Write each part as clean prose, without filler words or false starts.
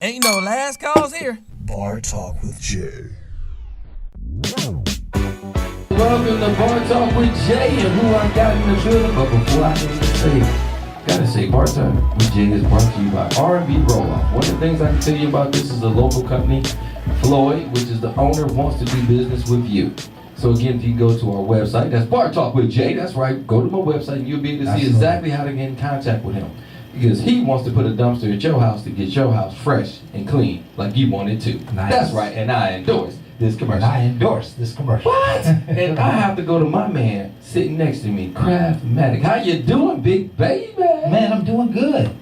Ain't no last calls here. Bar Talk with Jay. Welcome to Bar Talk with Jay and who I got in the building. But before I can even gotta say, Bar Talk with Jay is brought to you by R&B Roll-Off. One of the things I can tell you about this is a local company, Floyd, which is the owner, wants to do business with you. So again, if you go to our website, that's Bar Talk with Jay, that's right, go to my website and you'll be able to see exactly how to get in contact with him. Because he wants to put a dumpster at your house to get your house fresh and clean like you want it to. Nice. That's right, and I endorse this commercial. What? And I have to go to my man sitting next to me, Craftmatic. How you doing, big baby? Man, I'm doing good.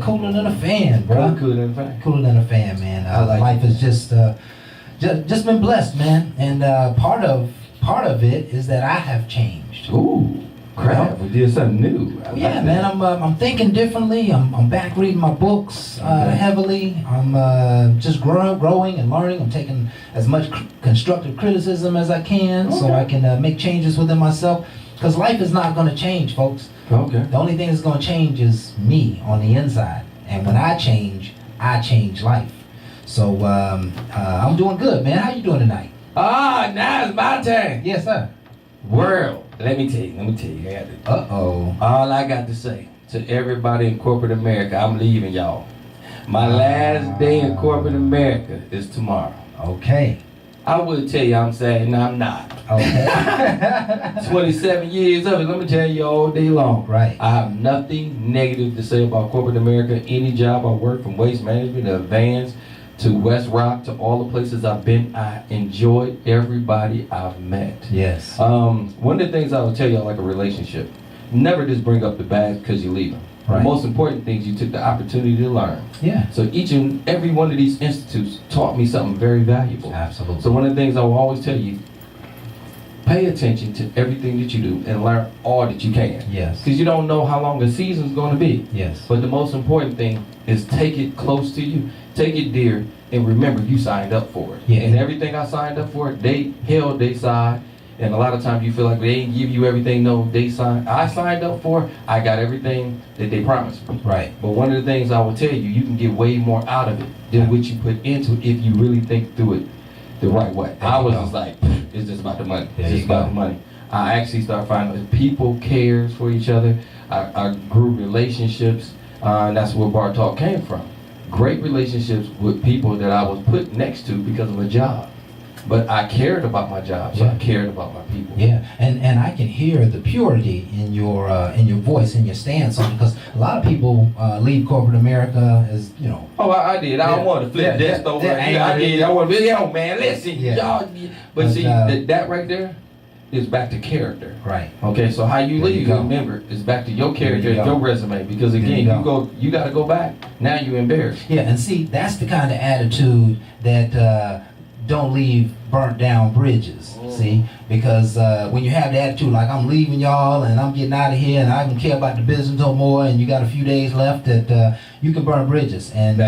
Cooler than a fan, bro. Cooler than a fan. Cooler than a fan, man. Life is just been blessed, man. And part of it is that I have changed. Ooh. Crap, we did something new. Yeah, man, I'm thinking differently. I'm back reading my books heavily. I'm just growing and learning. I'm taking as much constructive criticism as I can so I can make changes within myself. Because life is not going to change, folks. Okay. The only thing that's going to change is me on the inside. And when I change life. So I'm doing good, man. How you doing tonight? Now it's my turn. Yes, sir. World. Let me tell you. I got to. Uh-oh. All I got to say to everybody in corporate America, I'm leaving y'all. My last day in corporate America is tomorrow. Okay. I would tell you I'm sad, and I'm not. Okay. 27 years of it, let me tell you all day long. Right. I have nothing negative to say about corporate America. Any job I work, from waste management to Vans to West Rock to all the places I've been, I enjoyed everybody I've met. Yes. One of the things I would tell y'all, like a relationship, never just bring up the bad because you leave them. Right. The most important thing is you took the opportunity to learn. Yeah. So each and every one of these institutes taught me something very valuable. Absolutely. So one of the things I will always tell you, pay attention to everything that you do and learn all that you can. Yes. Because you don't know how long a season's going to be. Yes. But the most important thing is take it close to you, take it dear, and remember you signed up for it. Yeah. And everything I signed up for, they held their side. And a lot of times you feel like they didn't give you everything. No, I signed up for, I got everything that they promised me. Right. But one of the things I will tell you, you can get way more out of it than what you put into it if you really think through it the right way. I was just like, it's just about the money. It's just about the money. I actually start finding that people cares for each other. I grew relationships. And that's where Bar Talk came from. Great relationships with people that I was put next to because of a job. But I cared about my job, so I cared about my people. Yeah, and I can hear the purity in your voice, in your stance on it, because a lot of people leave corporate America as, you know. Oh, I did. I don't want to flip this over. I did. I want to be, yo, man, listen, y'all. But see, that right there is back to character. Right. Okay, so how you There leave, you go. remember, is back to your character and your resume. Because again, you got to go back. Now you're embarrassed. Yeah, and see, that's the kind of attitude that don't leave burnt down bridges. See, because when you have the attitude like I'm leaving y'all and I'm getting out of here and I don't care about the business no more, and you got a few days left, that you can burn bridges. And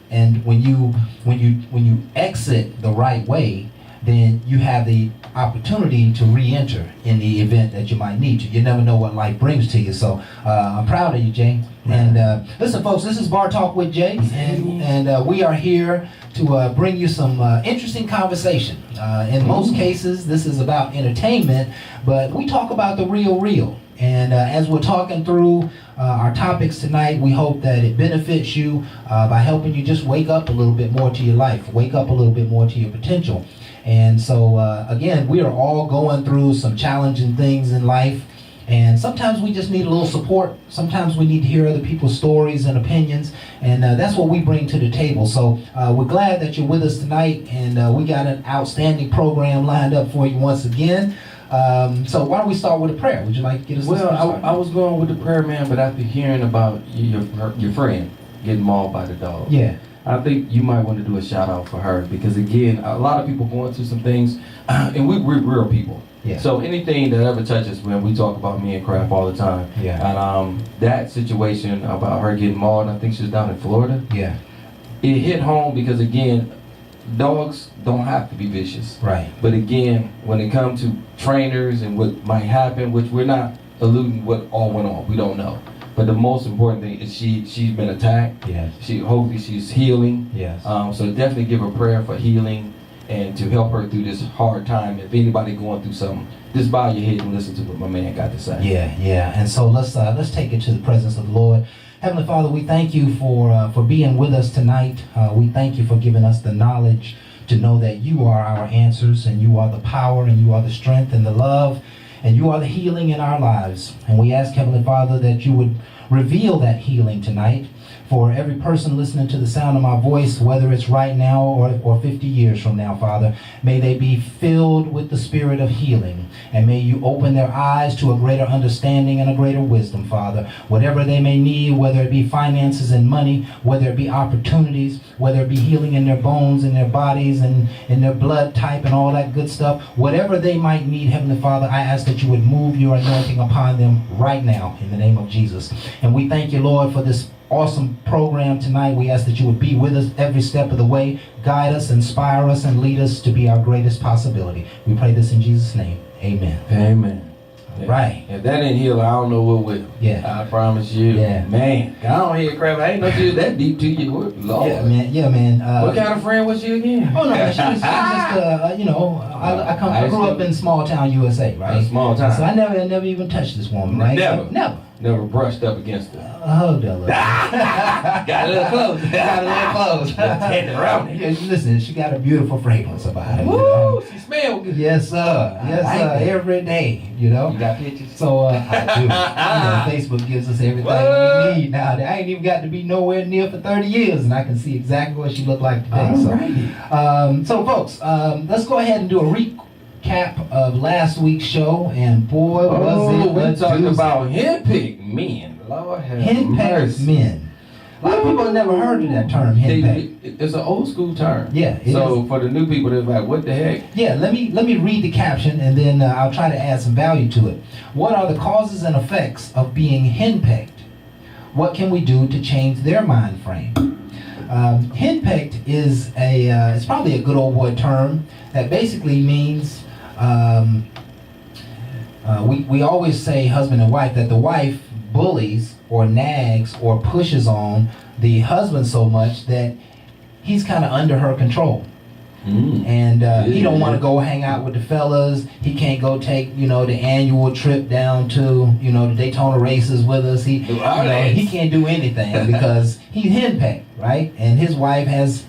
and when you exit the right way, then you have the opportunity to re-enter in the event that you might need to. You never know what life brings to you. So I'm proud of you, Jay. And listen, folks, this is Bar Talk with Jay, and we are here to bring you some interesting conversation. In most cases, this is about entertainment, but we talk about the real. And as we're talking through our topics tonight, we hope that it benefits you by helping you just wake up a little bit more to your life, wake up a little bit more to your potential. And so, again, we are all going through some challenging things in life. And sometimes we just need a little support. Sometimes we need to hear other people's stories and opinions. And that's what we bring to the table. So we're glad that you're with us tonight. And we got an outstanding program lined up for you once again. So why don't we start with a prayer? Would you like to get us started? Well, I was going with the prayer, man, but after hearing about your friend getting mauled by the dog. Yeah. I think you might want to do a shout out for her because again, a lot of people going through some things, and we're real people. Yeah. So anything that ever touches, when we talk about me and Kraft all the time. Yeah. And that situation about her getting mauled, I think she was down in Florida. Yeah. It hit home because again, dogs don't have to be vicious. Right. But again, when it comes to trainers and what might happen, which we're not alluding what all went on, we don't know. But the most important thing is she's been attacked. Yes. Hopefully she's healing. Yes. So definitely give her prayer for healing and to help her through this hard time. If anybody going through something, just bow your head and listen to what my man got to say. Yeah. And so let's take it to the presence of the Lord. Heavenly Father, we thank you for being with us tonight. We thank you for giving us the knowledge to know that you are our answers, and you are the power, and you are the strength and the love, and you are the healing in our lives. And we ask, Heavenly Father, that you would reveal that healing tonight for every person listening to the sound of my voice, whether it's right now or 50 years from now, Father. May they be filled with the spirit of healing, and may you open their eyes to a greater understanding and a greater wisdom, Father. Whatever they may need, whether it be finances and money, whether it be opportunities, whether it be healing in their bones, in their bodies, and in their blood type and all that good stuff, whatever they might need, Heavenly Father, I ask that you would move your anointing upon them right now in the name of Jesus. And we thank you, Lord, for this awesome program tonight. We ask that you would be with us every step of the way, guide us, inspire us, and lead us to be our greatest possibility. We pray this in Jesus' name. Amen. Amen. Right. If that ain't healing, I don't know what will. Yeah. I promise you. Yeah. Man, I don't hear crap. I ain't know you that deep to you. Lord. Yeah, man. What kind of friend was she again? Oh, no, she's just, I grew up in small town USA, right? Small town. So I never even touched this woman, right? Never brushed up against her. Oh, Della. Got a little close. Listen, she got a beautiful fragrance about her. Woo! She smells good. Yes, sir. Every day, You got pictures? So I do. Facebook gives us everything we need now. I ain't even got to be nowhere near for 30 years, and I can see exactly what she looked like today. So folks, let's go ahead and do a recap of last week's show, and boy, was it we're talking about henpicked men. Lord have henpecked men. A lot of people have never heard of that term, henpecked. It's an old school term. Yeah. So for the new people, they're like, what the heck? Yeah, let me read the caption, and then I'll try to add some value to it. What are the causes and effects of being henpecked? What can we do to change their mind frame? Henpecked is it's probably a good old boy term that basically means we always say husband and wife, that the wife bullies or nags or pushes on the husband so much that he's kind of under her control. And he don't want to go hang out with the fellas. He can't go take the annual trip down to the Daytona races with us. He can't do anything because he's henpecked, right? And his wife has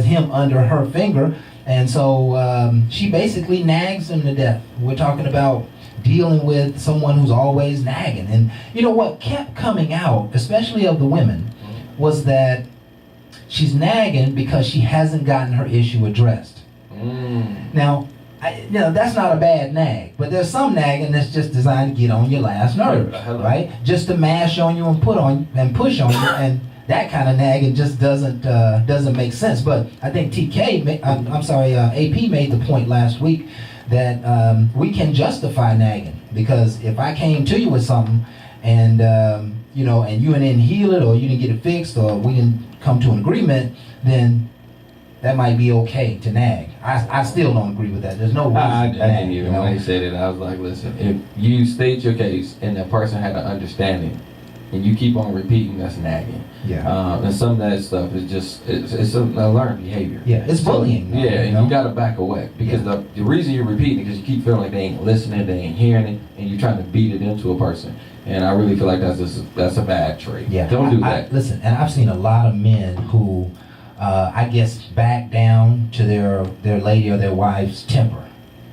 him under her finger, and so she basically nags him to death. We're talking about dealing with someone who's always nagging. And what kept coming out, especially of the women, was that she's nagging because she hasn't gotten her issue addressed. Now, that's not a bad nag, but there's some nagging that's just designed to get on your last nerve, right? Just to mash on you and push on you, and that kind of nagging just doesn't make sense. But I think AP made the point last week that we can justify nagging, because if I came to you with something and and you didn't heal it, or you didn't get it fixed, or we didn't come to an agreement, then that might be okay to nag. I still don't agree with that. There's no reason I to nag. didn't even. When they said it, I was like, listen, if you state your case and that person had an understanding, and you keep on repeating, that's nagging. Yeah. And some of that stuff is just it's a learned behavior. Yeah, it's bullying. And you gotta back away, because the reason you're repeating it because you keep feeling like they ain't listening, they ain't hearing it, and you're trying to beat it into a person. And I really feel like that's a bad trait. Yeah. Don't do that. Listen, and I've seen a lot of men who I guess back down to their lady or their wife's temper.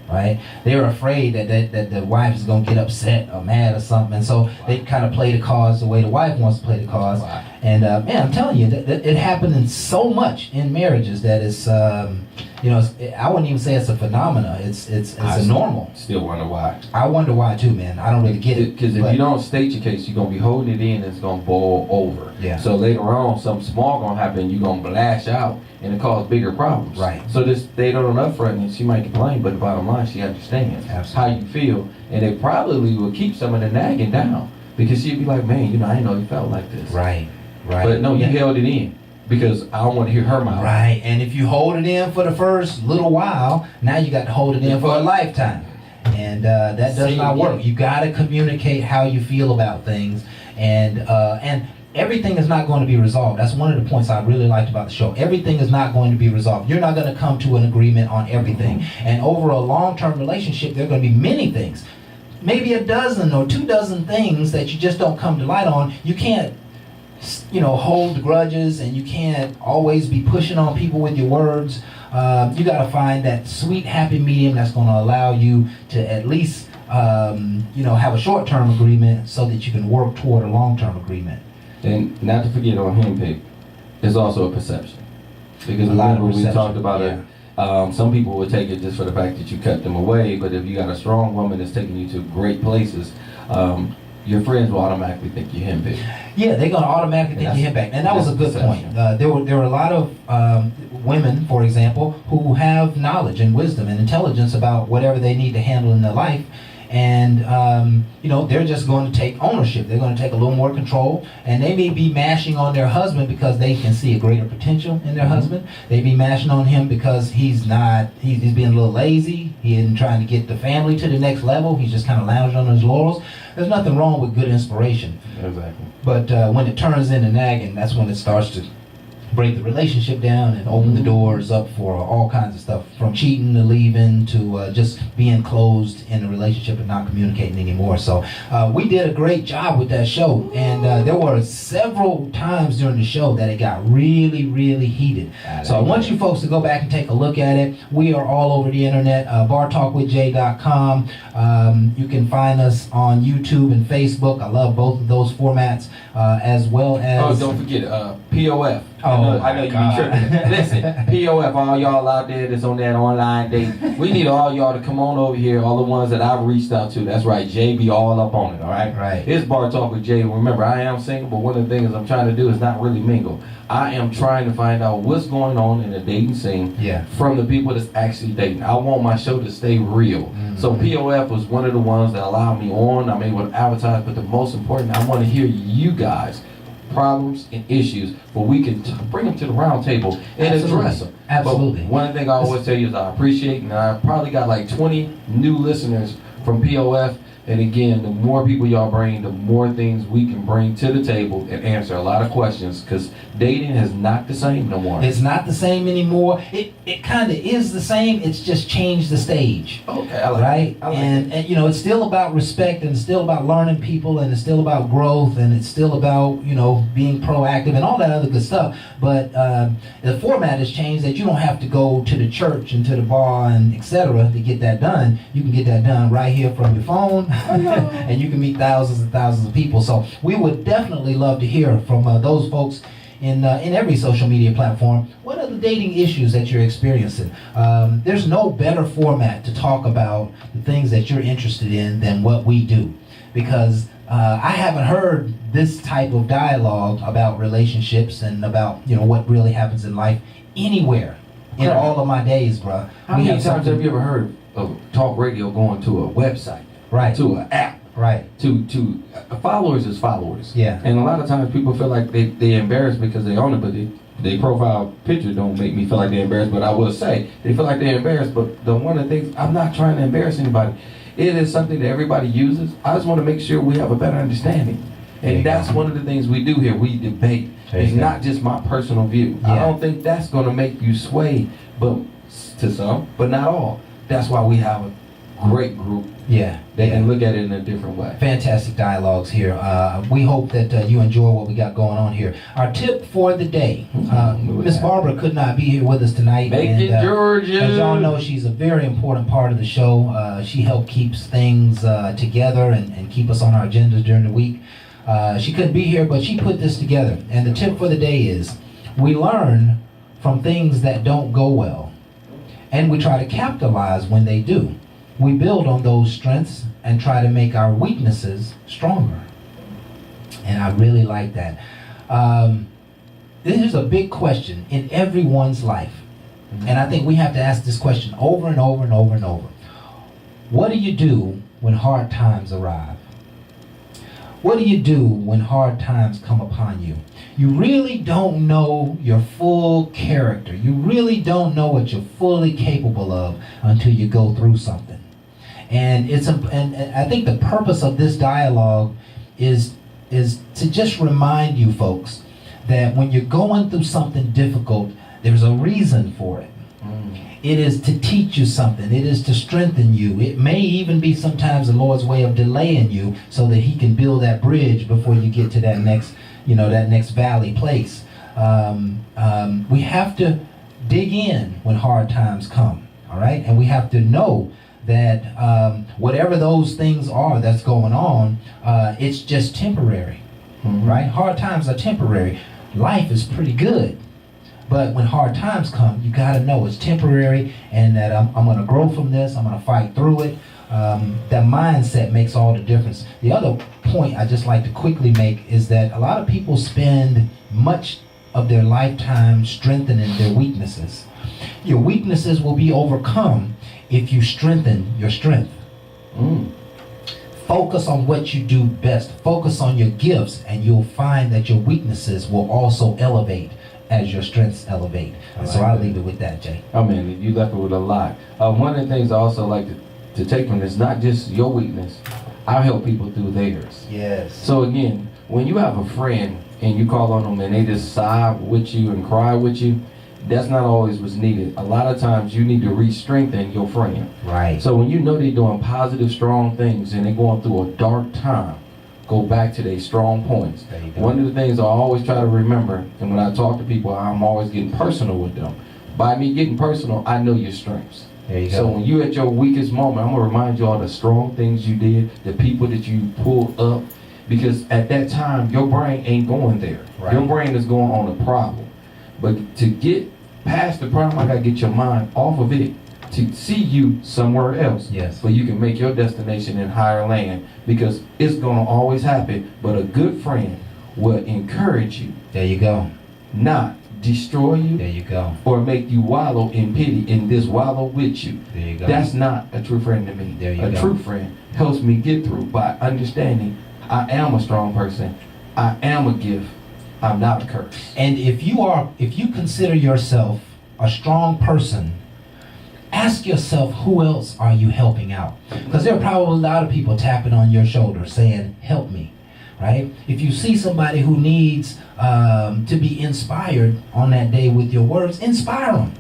Right? They're afraid that the wife is going to get upset or mad or something, and so they kind of play the cards the way the wife wants to play the cards. Wow. And man, I'm telling you, that it happens so much in marriages that it's I wouldn't even say it's a phenomena. It's a normal. Still wonder why. I wonder why too, man. I don't really get it. Because if you don't state your case, you're gonna be holding it in, and it's gonna boil over. Yeah. So later on, something small gonna happen. You're gonna blast out, and it cause bigger problems. Right. So just state it on up front, and she might complain, but the bottom line, she understands how you feel, and it probably will keep some of the nagging down, because she'd be like, man, I didn't know you felt like this. Right. But no, you held it in, because I don't want to hear her mouth. Right, and if you hold it in for the first little while, now you got to hold it in for a lifetime. And that does not work. You got to communicate how you feel about things. And everything is not going to be resolved. That's one of the points I really liked about the show. Everything is not going to be resolved. You're not going to come to an agreement on everything. And over a long-term relationship, there are going to be many things, maybe a dozen or 24 things that you just don't come to light on. You can't, hold grudges, and you can't always be pushing on people with your words. You got to find that sweet, happy medium that's going to allow you to at least, have a short-term agreement so that you can work toward a long-term agreement. And not to forget on henpeck, it's also a perception. Because A lot of remember we perception, talked about yeah. it. Some people would take it just for the fact that you cut them away, but if you got a strong woman that's taking you to great places, your friends will automatically think you're henpecked. Yeah, they're going to automatically think you're henpecked. And that was a good point. There were a lot of women, for example, who have knowledge and wisdom and intelligence about whatever they need to handle in their life. And, they're just going to take ownership. They're going to take a little more control. And they may be mashing on their husband because they can see a greater potential in their husband. They be mashing on him because he's being a little lazy. He isn't trying to get the family to the next level. He's just kind of lounging on his laurels. There's nothing wrong with good inspiration. Exactly. But when it turns into nagging, that's when it starts to break the relationship down and open the doors up for all kinds of stuff, from cheating to leaving to just being closed in a relationship and not communicating anymore. So we did a great job with that show, and there were several times during the show that it got really, really heated. So I want you folks to go back and take a look at it. We are all over the internet, bartalkwithjay.com. You can find us on YouTube and Facebook. I love both of those formats, as well as... Oh, don't forget, POF. Oh, I know you God. be tripping. Listen, POF, all y'all out there that's on that online date, we need all y'all to come on over here, all the ones that I've reached out to. That's right, Jay be all up on it, all right? Right. It's Bar Talk with Jay. Remember, I am single, but one of the things I'm trying to do is not really mingle. I am trying to find out what's going on in the dating scene from the people that's actually dating. I want my show to stay real. Mm-hmm. So POF was one of the ones that allowed me on. I'm able to advertise, but the most important, I want to hear you guys problems and issues where we can bring them to the round table and address them. Absolutely. But one thing I always tell you is I appreciate, and I probably got like 20 new listeners from POF. And again, the more people y'all bring, the more things we can bring to the table and answer a lot of questions, because dating is not the same no more. It's not the same anymore. It kind of is the same. It's just changed the stage. Okay, I like right? it. I like and it's still about respect, and it's still about learning people, and it's still about growth, and it's still about being proactive and all that other good stuff. But the format has changed, that you don't have to go to the church and to the bar and etc. to get that done. You can get that done right here from your phone. And you can meet thousands and thousands of people. So we would definitely love to hear from those folks in every social media platform. What are the dating issues that you're experiencing? There's no better format to talk about the things that you're interested in than what we do, because I haven't heard this type of dialogue about relationships and about what really happens in life anywhere in all of my days, bruh. How many times have you ever heard of talk radio going to a website? Right. To an app. Right. To followers is followers. Yeah. And a lot of times people feel like they embarrassed because they own it, but their profile picture don't make me feel like they're embarrassed. But I will say they feel like they're embarrassed. But one of the things, I'm not trying to embarrass anybody. It is something that everybody uses. I just want to make sure we have a better understanding. And that's one of the things we do here. We debate. It's not just my personal view. Yeah. I don't think that's going to make you sway, but to some, but not all. That's why we have a great group. Yeah, they can look at it in a different way. Fantastic dialogues here. We hope that you enjoy what we got going on here. Our tip for the day. Miss Barbara could not be here with us tonight. Macon, Georgia. As y'all know, she's a very important part of the show. She helped keeps things together and keep us on our agendas during the week. She couldn't be here, but she put this together. And the tip for the day is, we learn from things that don't go well, and we try to capitalize when they do. We build on those strengths and try to make our weaknesses stronger. And I really like that. This is a big question in everyone's life. And I think we have to ask this question over and over and over and over. What do you do when hard times arrive? What do you do when hard times come upon you? You really don't know your full character. You really don't know what you're fully capable of until you go through something. And I think the purpose of this dialogue is is to just remind you folks that when you're going through something difficult, there's a reason for it. It is to teach you something. It is to strengthen you. It may even be sometimes the Lord's way of delaying you so that he can build that bridge before you get to that next, that next valley place. We have to dig in when hard times come, all right? And we have to know that whatever those things are that's going on, it's just temporary, right? Hard times are temporary. Life is pretty good. But when hard times come, you got to know it's temporary and that I'm going to grow from this. I'm going to fight through it. That mindset makes all the difference. The other point I just like to quickly make is that a lot of people spend much of their lifetime strengthening their weaknesses. Your weaknesses will be overcome if you strengthen your strength. Focus on what you do best. Focus on your gifts, and you'll find that your weaknesses will also elevate as your strengths elevate. And so I'll leave it with that, Jay. I mean, you left it with a lot. One of the things I also like to take from this, not just your weakness, I help people through theirs. Yes. So again, when you have a friend and you call on them and they just sigh with you and cry with you, that's not always what's needed. A lot of times you need to re-strengthen your friend. Right. So when you know they're doing positive, strong things and they're going through a dark time, go back to their strong points. One of the things I always try to remember, and when I talk to people, I'm always getting personal with them. By me getting personal, I know your strengths. There you go. So when you're at your weakest moment, I'm going to remind you all the strong things you did, the people that you pulled up, because at that time, your brain ain't going there. Right. Your brain is going on the problem. But to get past the problem, I got to get your mind off of it to see you somewhere else. Yes. Where you can make your destination in higher land, because it's going to always happen. But a good friend will encourage you. There you go. Not destroy you. There you go. Or make you wallow in pity and just wallow with you. There you go. That's not a true friend to me. There you a go. true friend helps me get through by understanding I am a strong person. I am a gift. I'm not a curse. And if you consider yourself a strong person, ask yourself, who else are you helping out? Because there are probably a lot of people tapping on your shoulder saying, help me, right? If you see somebody who needs to be inspired on that day with your words, inspire them,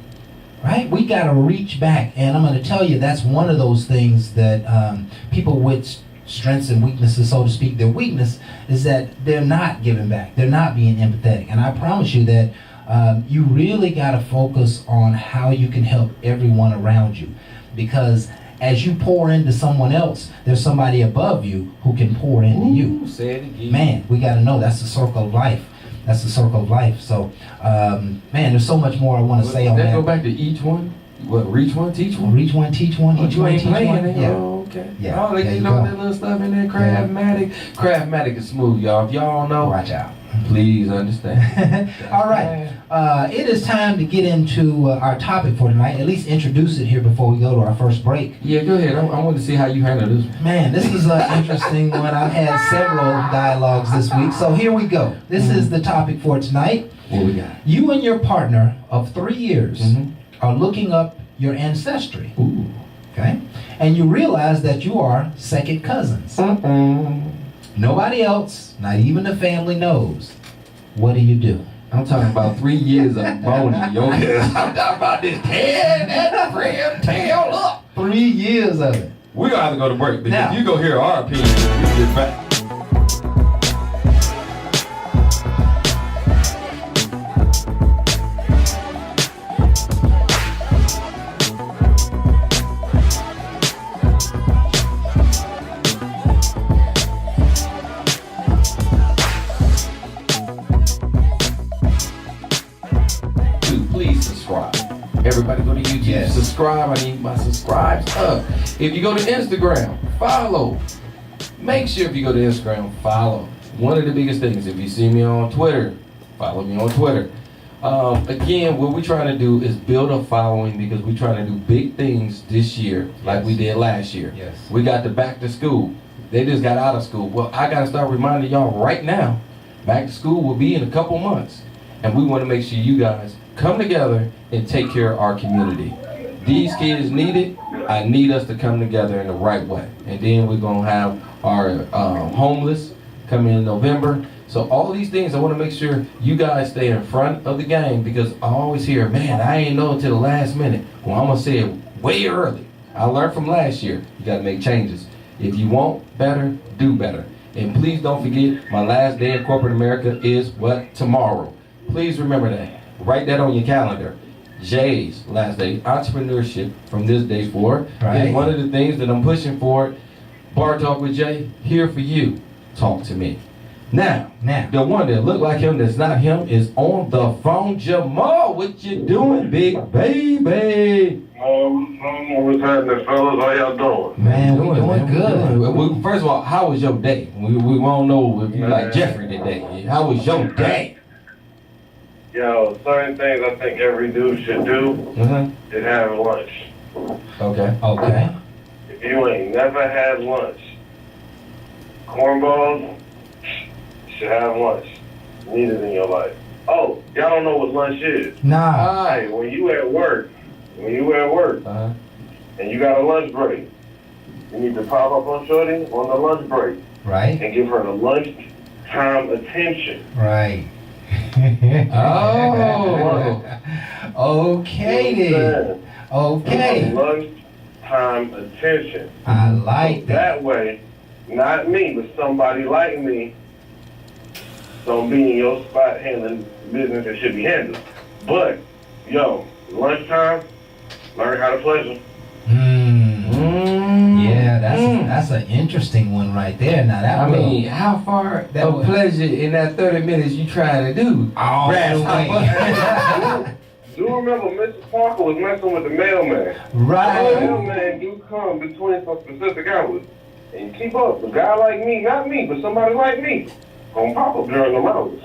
right? We got to reach back. And I'm going to tell you, that's one of those things that people with strengths and weaknesses, so to speak, their weakness is that they're not giving back. They're not being empathetic. And I promise you that you really got to focus on how you can help everyone around you, because as you pour into someone else, there's somebody above you who can pour into you. Say it again. Man, we got to know that's the circle of life. That's the circle of life. So, man, there's so much more I want to say on that. Go back to each one. What? Reach one, teach one. Reach one, teach one. Each you one, ain't teach playing one. it. Yeah. Oh, okay. Yeah. Oh, they There get you all go. that little stuff in there. Craftmatic. Craftmatic is smooth, y'all. If y'all don't know, Watch out. please understand. All right. It is time to get into our topic for tonight. At least introduce it here before we go to our first break. Yeah, go ahead. I want to see how you handle this one. Man, this is an interesting one. I've had several dialogues this week. So here we go. This is the topic for tonight. What we got? You and your partner of 3 years are looking up your ancestry. Ooh. Okay? And you realize that you are second cousins. Nobody else, not even the family, knows. What do? I'm talking about 3 years of boning, yo. I'm talking about this tear that friend tail up. 3 years of it. We're going to have to go to break, because Now, you go hear our opinion when we get back. Please subscribe. Everybody go to YouTube, Yes. subscribe. I need my subscribes up. If you go to Instagram, follow. Make sure if you go to Instagram, follow. One of the biggest things, if you see me on Twitter, follow me on Twitter. Again, what we're trying to do is build a following, because we're trying to do big things this year, like we did last year. Yes. We got the back to school. They just got out of school. Well, I got to start reminding y'all right now, back to school will be in a couple months. And we want to make sure you guys come together and take care of our community. These kids need it. I need us to come together in the right way. And then we're going to have our homeless coming in November. So all these things, I want to make sure you guys stay in front of the game, because I always hear, man, I ain't know until the last minute. Well, I'm going to say it way early. I learned from last year. You got to make changes. If you want better, do better. And please don't forget, my last day in corporate America is what? Tomorrow. Please remember that. Write that on your calendar. Jay's last day, entrepreneurship from this day forward, is one of the things that I'm pushing for. Bar Talk with Jay, here for you. Talk to me. Now, the one that look like him that's not him is on the phone. Jamal, what you doing, big baby? What's happening, fellas? How y'all doing? Man, we doing good. Well, first of all, how was your day? We won't know if you like Jeffrey today. How was your day? Yo, certain things I think every dude should do is have lunch. Okay. If you ain't never had lunch, cornballs should have lunch. Need it in your life. Oh, y'all don't know what lunch is. Nah. Hey, when you at work, and you got a lunch break, you need to pop up on Shorty on the lunch break. Right. And give her the lunch time attention. Right. Oh. Okay then. Okay. Lunch time attention. I like that. That way, not me, but somebody like me don't be in your spot handling business that should be handled. But, yo, lunchtime, learn how to pleasure. Yeah, that's an interesting one right there. Now that how far of pleasure in that 30 minutes you trying to do? Do remember Mr. Parker was messing with the mailman. Right. The mailman do come between some specific hours. And keep up. A guy like me, not me, but somebody like me, gonna pop up during them hours.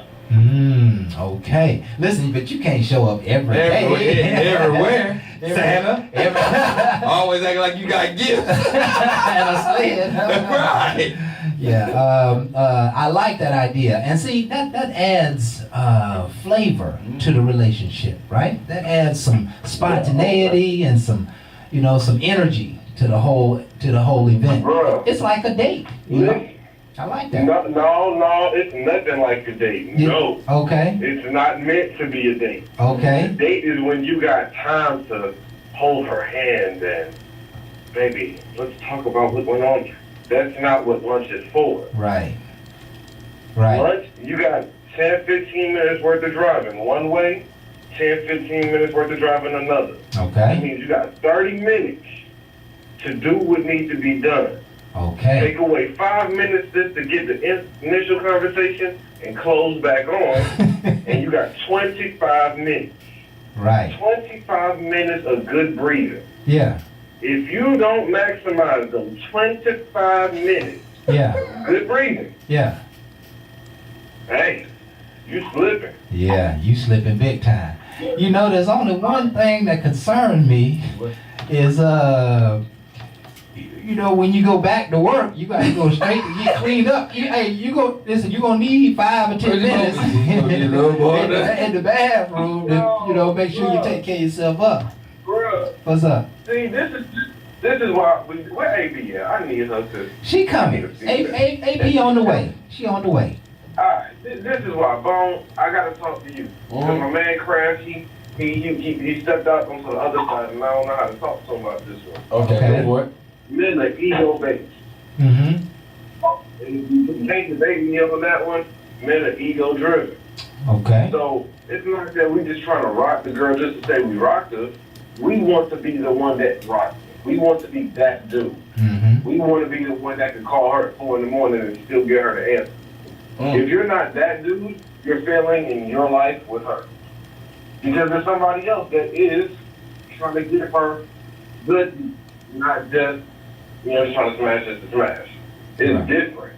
Okay. Listen, but you can't show up every day. Everywhere. Santa. Always acting like you got gifts. And a sled. Right. Yeah. I like that idea. And see, that adds flavor to the relationship, right? That adds some spontaneity and some energy to the whole event. Bruh. It's like a date. You know? I like that. No, it's nothing like a date. No. Okay. It's not meant to be a date. Okay. A date is when you got time to hold her hand and, baby, let's talk about what went on. That's not what lunch is for. Right. Right. Lunch, you got 10, 15 minutes worth of driving one way, 10, 15 minutes worth of driving another. Okay. That means you got 30 minutes to do what needs to be done. Okay. Take away 5 minutes just to get the initial conversation and close back on, and you got 25 minutes. Right. 25 minutes of good breathing. Yeah. If you don't maximize them 25 minutes of good breathing, hey, you slipping. Yeah, you slipping big time. You know, there's only one thing that concerns me is when you go back to work, you gotta go straight to get cleaned up. You're gonna need 5 or 10 minutes in the bathroom to make sure you take care of yourself up. Bruh. What's up? See, this is why, where AB at? I need her to. She coming. AP on the way. She on the way. Alright, this is why, Bone, I gotta talk to you. Because my man Crash, he stepped out onto the other side, and I don't know how to talk to him about this one. Okay. What? Men are ego-based. Mm-hmm. And you can't debate me up on that one. Men are ego-driven. Okay. So it's not that we just trying to rock the girl just to say we rocked her. We want to be the one that rocks her. We want to be that dude. Mm-hmm. We want to be the one that can call her at 4 in the morning and still get her to answer. If you're not that dude, you're failing in your life with her. Because there's somebody else that is trying to get her good, not just, just trying to smash just to smash. It's different.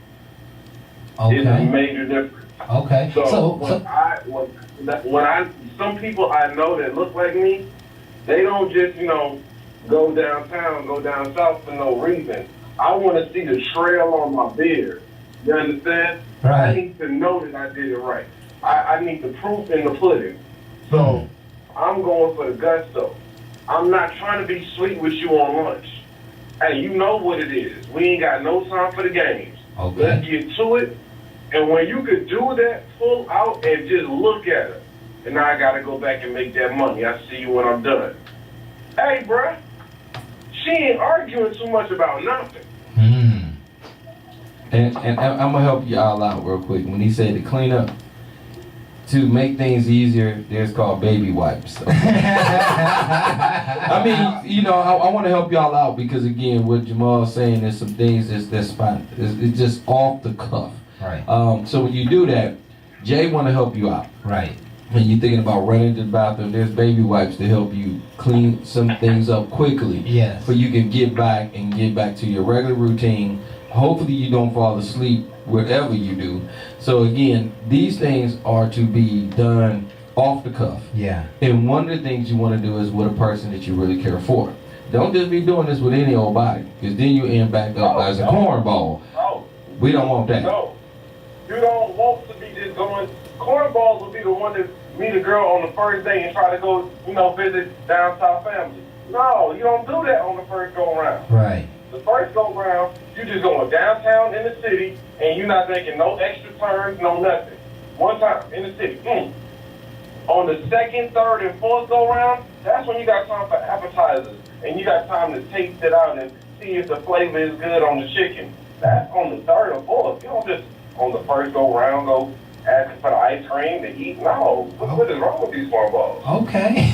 Okay. It's a major difference. Okay. So some people I know that look like me, they don't just, go downtown, go down south for no reason. I want to see the trail on my beard. You understand? Right. I need to know that I did it right. I need the proof in the pudding. So I'm going for the gusto. I'm not trying to be sweet with you on lunch. Hey, you know what it is. We ain't got no time for the games. Okay. Let's get to it. And when you could do that, pull out and just look at her. And now I gotta go back and make that money. I see you when I'm done. Hey, bruh, she ain't arguing too much about nothing. And I'm gonna help you all out real quick. When he said to clean up, to make things easier, there's called baby wipes. I mean, you know, I want to help y'all out because again, what Jamal's saying is some things that's fine. It's just off the cuff. Right. So when you do that, Jay want to help you out. Right. When you're thinking about running to the bathroom, there's baby wipes to help you clean some things up quickly. Yes. So you can get back to your regular routine. Hopefully you don't fall asleep whatever you do. So again, these things are to be done off the cuff. Yeah. And one of the things you want to do is with a person that you really care for. Don't just be doing this with any old body, because then you end back up as a cornball. No. We don't want that. No. You don't want to be just going. Cornballs will be the one that meet a girl on the first day and try to go, visit down south family. No, you don't do that on the first go round. Right. The first go round, you just going downtown in the city and you're not making no extra turns, no nothing. One time in the city. On the second, third, and fourth go round, that's when you got time for appetizers and you got time to taste it out and see if the flavor is good on the chicken. That's on the third or fourth. You don't just on the first go round go asking for the ice cream to eat. No, what is wrong with these cornballs? Okay.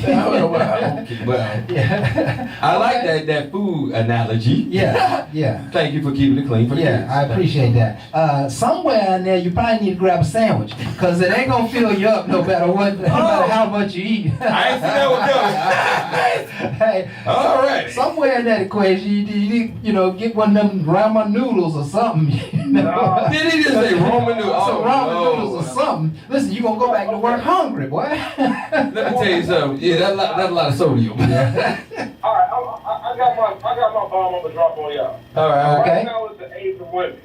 Well, Yeah. I like that food analogy. Yeah. Yeah. Thank you for keeping it clean for the kids. Yeah, I appreciate that. Somewhere in there, you probably need to grab a sandwich, because it ain't gonna fill you up no matter what, no matter how much you eat. I ain't seen that one coming. Hey, All right. somewhere in that equation, you need, get one of them ramen noodles or something. No. Did he just say Roman noodles? Some ramen noodles or something. Listen, you gonna go back to work hungry, boy. Let me tell you something. Yeah, that's a lot of sodium. All right, I got my bomb I'm gonna drop on y'all. All right. Okay. Right now is the age of women.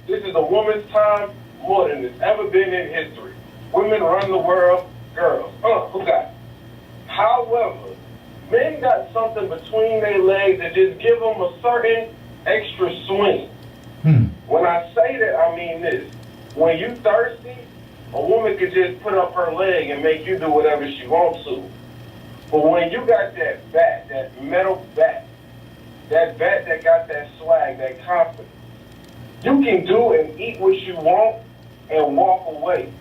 This is a woman's time more than it's ever been in history. Women run the world, girls. Who got it? However, men got something between their legs that just give them a certain extra swing. When I say that, I mean this. When you thirsty, a woman could just put up her leg and make you do whatever she wants to. But when you got that bat, that metal bat, that bat that got that swag, that confidence, you can do and eat what you want and walk away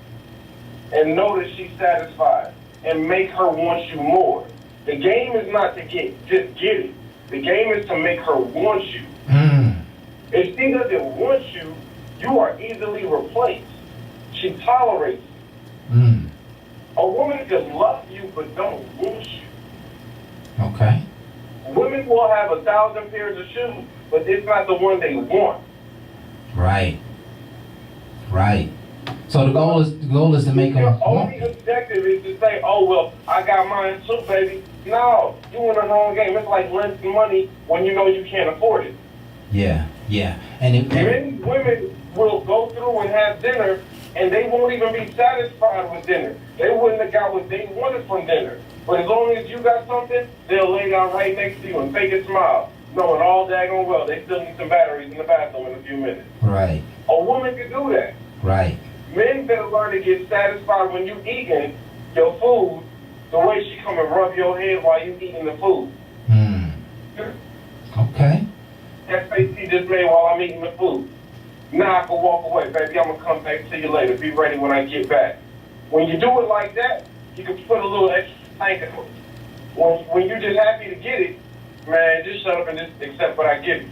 and know that she's satisfied and make her want you more. The game is not to just get it. The game is to make her want you. If she doesn't want you, you are easily replaced. She tolerates you. A woman can love you but don't want you. Okay. Women will have 1,000 pairs of shoes, but it's not the one they want. Right. Right. So the goal is to make them. Your only objective is to say, "Oh well, I got mine too, baby." No, you in the wrong game. It's like lending money when you know you can't afford it. Yeah. Yeah. And Many women will go through and have dinner, and they won't even be satisfied with dinner. They wouldn't have got what they wanted from dinner. But as long as you got something, they'll lay down right next to you and fake a smile, knowing all daggone well they still need some batteries in the bathroom in a few minutes. Right. A woman can do that. Right. Men better learn to get satisfied when you eating your food the way she come and rub your head while you eating the food. Okay. That face she just made while I'm eating the food. Now I can walk away, baby. I'm gonna come back to you later. Be ready when I get back. When you do it like that, you can put a little extra thank you. When you're just happy to get it, man, just shut up and just accept what I give you.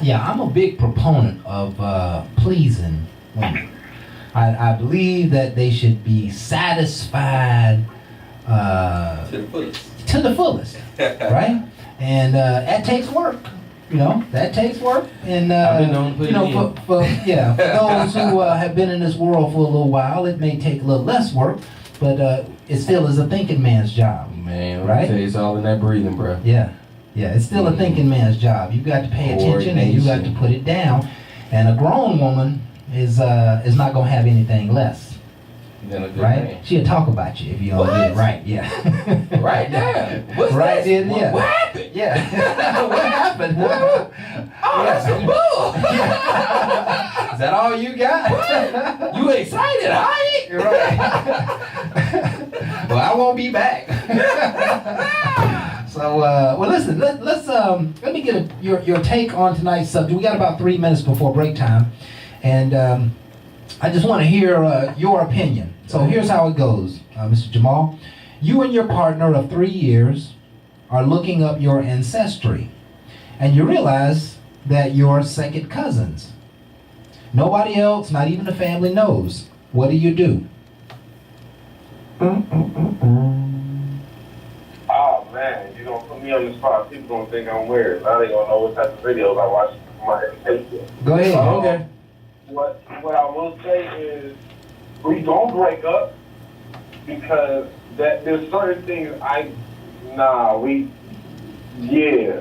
Yeah, I'm a big proponent of pleasing women. I believe that they should be satisfied To the fullest. to the fullest, right? And that takes work. That takes work. And I've been known to put it in. for those who have been in this world for a little while, it may take a little less work, but it still is a thinking man's job. Man, let me Right? tell you, it's all in that breathing, bro. Yeah, it's still a thinking man's job. You got to pay attention and you got to put it down. And a grown woman is not gonna have anything less. Then a good Right? man. She'll talk about you if you don't get it right. Yeah. Right there. What's Right this? there, yeah. What happened? Yeah. What happened? Oh, that's some bull. Is that all you got? You excited, huh? Right. Well, I won't be back. So, well, listen. Let me get your take on tonight's subject. We got about 3 minutes before break time, and I just want to hear your opinion. So here's how it goes, Mr. Jamal. You and your partner of 3 years are looking up your ancestry, and you realize that you're second cousins. Nobody else, not even the family, knows. What do you do? Oh man, you're gonna put me on the spot. People gonna think I'm weird. Now they gonna know what type of videos I watch for my education. Go ahead. Okay. What I will say is we don't break up because there's certain things yeah.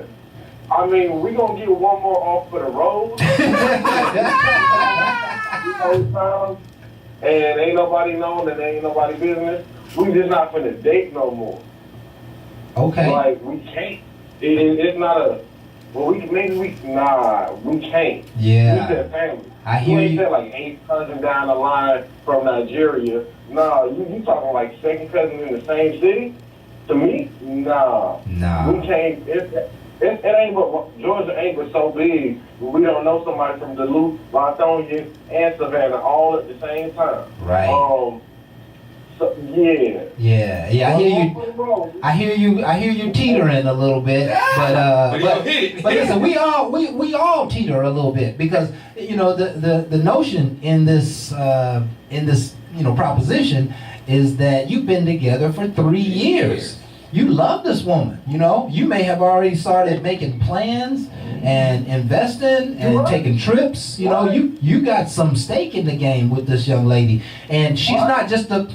I mean, we gonna get one more off for the road. And ain't nobody knowing and ain't nobody business. We just not finna date no more. Okay. Like, we can't. It's not a, well, we can't. Yeah. We said family. I hear ain't you. said like 8th cousin down the line from Nigeria. Nah, you talking like second cousin in the same city? To me, nah. Nah. We can't. It ain't but Georgia ain't but so big. We don't know somebody from Duluth, Lithonia, and Savannah all at the same time. Right. So, yeah. Yeah. I hear you. I hear you teetering a little bit, but listen, we all teeter a little bit because the notion in this proposition is that you've been together for 3 years. You love this woman, You may have already started making plans and investing and taking trips. You got some stake in the game with this young lady, and she's not just a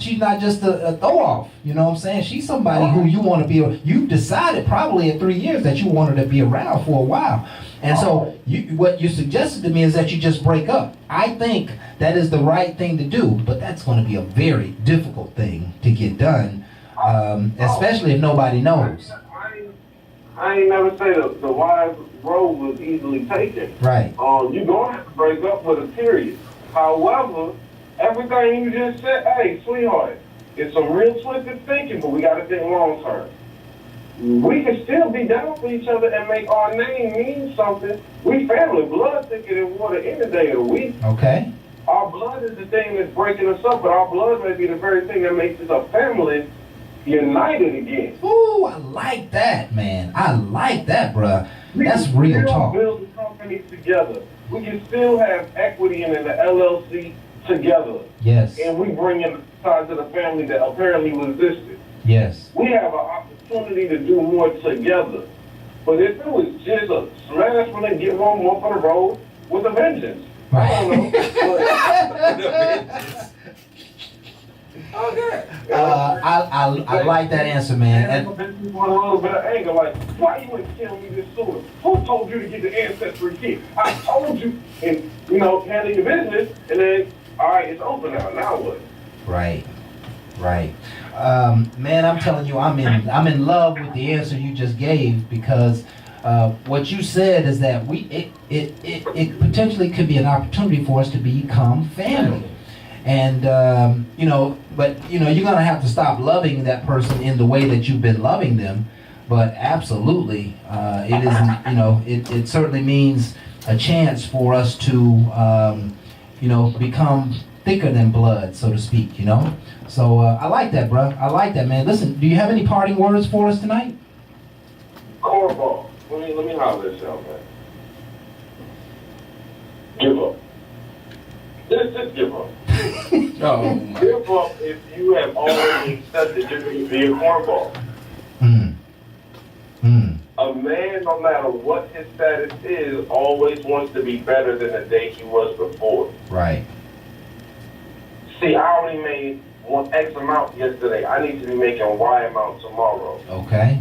throw off. You know what I'm saying? She's somebody who you want to be. You've decided probably at 3 years that you wanted to be around for a while, and so what you suggested to me is that you just break up. I think that is the right thing to do, but that's going to be a very difficult thing to get done. Especially if nobody knows. I ain't never say the wise road was easily taken. Right. You're gonna have to break up with a period. However, everything you just said, hey, sweetheart, it's some real twisted thinking, but we gotta think long term. We can still be down for each other and make our name mean something. We family, blood thicker than water any day of the week. Okay. Our blood is the thing that's breaking us up, but our blood may be the very thing that makes us a family united again. Ooh, I like that, man. I like that, bruh. That's real talk. We can still build the company together. We can still have equity in the LLC together. Yes. And we bring in sides of the family that apparently resisted. Yes. We have an opportunity to do more together. But if it was just a smash one and get one more for the road with a vengeance. Right. I don't know. Okay. I like that answer, man. And with a little bit of anger, like, why you ain't telling me this sooner? Who told you to get the ancestry kit? I told you, and handle your business, and then, all right, it's over now. Now what? Right. Man, I'm telling you, I'm in love with the answer you just gave because what you said is that it potentially could be an opportunity for us to become family. And but you're gonna have to stop loving that person in the way that you've been loving them. But absolutely, it isn't. It certainly means a chance for us to become thicker than blood, so to speak. So I like that, bro. I like that, man. Listen, do you have any parting words for us tonight? Cornball. Let me holler this out, man. Give up. Just give up. Oh, Give up if you have already accepted you're going to be a cornball. A man, no matter what his status is, always wants to be better than the day he was before. Right. See, I only made X amount yesterday. I need to be making Y amount tomorrow. Okay.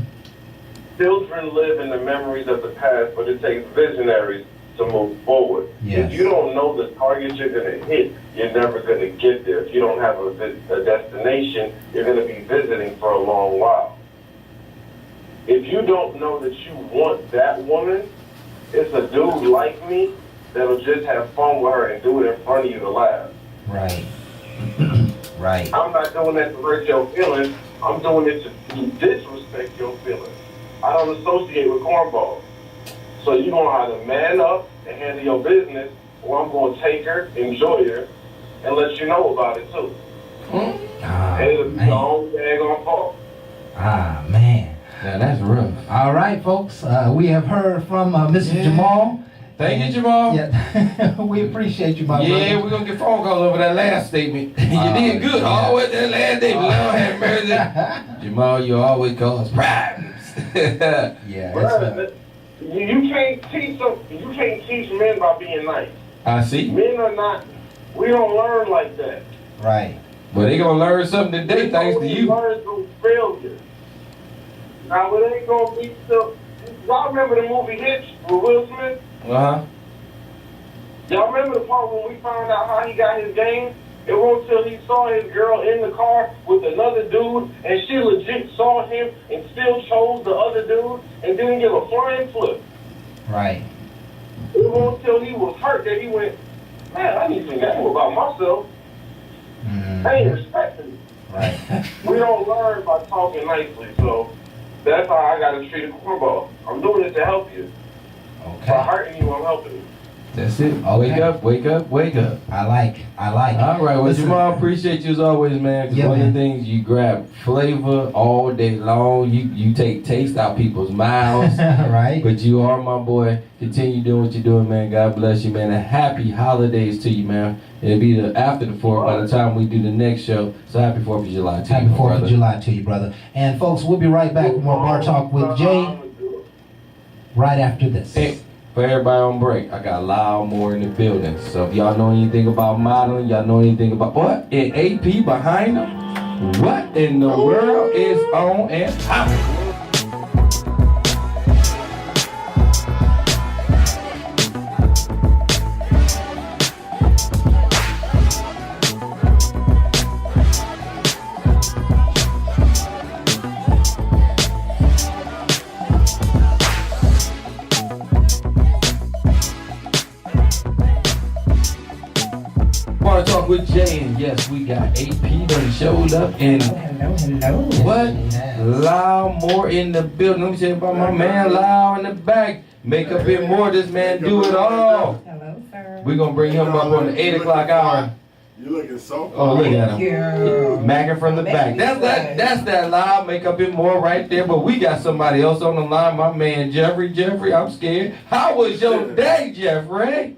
Children live in the memories of the past, but it takes visionaries to move forward. Yes. If you don't know the target you're going to hit, you're never going to get there. If you don't have a destination, you're going to be visiting for a long while. If you don't know that you want that woman, it's a dude like me that'll just have fun with her and do it in front of you to laugh. Right. Right. I'm not doing that to hurt your feelings. I'm doing it to disrespect your feelings. I don't associate with cornballs. So you're going to have to man up and handle your business, or I'm going to take her, enjoy her, and let you know about it too. And it'll be your own daggone fault. Ah, man. Yeah, that's rough. All right, folks. We have heard from Mr. Jamal. Thank you, Jamal. Yeah, we appreciate you, my brother. Yeah, we're going to get phone calls over that last statement. You did good. Always that last statement. Lord have mercy. Jamal, you always cause problems. Yeah, Bruh, you can't teach men by being nice. I see. Men are not, we don't learn like that. right. But they going to learn something today thanks to We you. learn through failure. Now, it ain't going to be still. Y'all remember the movie Hitch with Will Smith? Uh-huh. Y'all remember the part when we found out how he got his game? It wasn't until he saw his girl in the car with another dude, and she legit saw him and still chose the other dude and didn't give a flying flip. Right. It wasn't until he was hurt that he went, man, I need to know about myself. I ain't respecting it. Right. We don't learn by talking nicely, so that's how I got to treat a cornball. I'm doing it to help you. By Okay. hurting you, I'm helping you. That's it. Okay. Wake up, wake up, wake up. I like. All right, well, Listen. Jamal, appreciate you as always, man. 'Cause Yeah, one man. of the things you grab flavor all day long. You take taste out people's mouths. Right. But you are my boy. Continue doing what you're doing, man. God bless you, man. And happy holidays to you, man. It'll be after the 4th by the time we do the next show. So happy 4th of July to you, Happy my 4th brother. of July to you, brother. And folks, we'll be right back with more Bar Talk with Jay right after this. Hey, for everybody on break, I got Lyle Moore in the building. So if y'all know anything about modeling, y'all know anything about what? And AP behind them? What in the world is on and popping? Want to talk with Jay, and yes, we got AP done showed up, and Hello. what? Lyle Moore in the building. Let me tell you about my man Lyle in the back. Make up in more, this man do it all. Hello, sir. We're going to bring him up on the 8 o'clock hour. You looking so Oh, look at Thank him. you. Macking from the back. That's that Lyle make up in more right there. But we got somebody else on the line. My man Jeffrey. Jeffrey, I'm scared. How was your day, Jeffrey?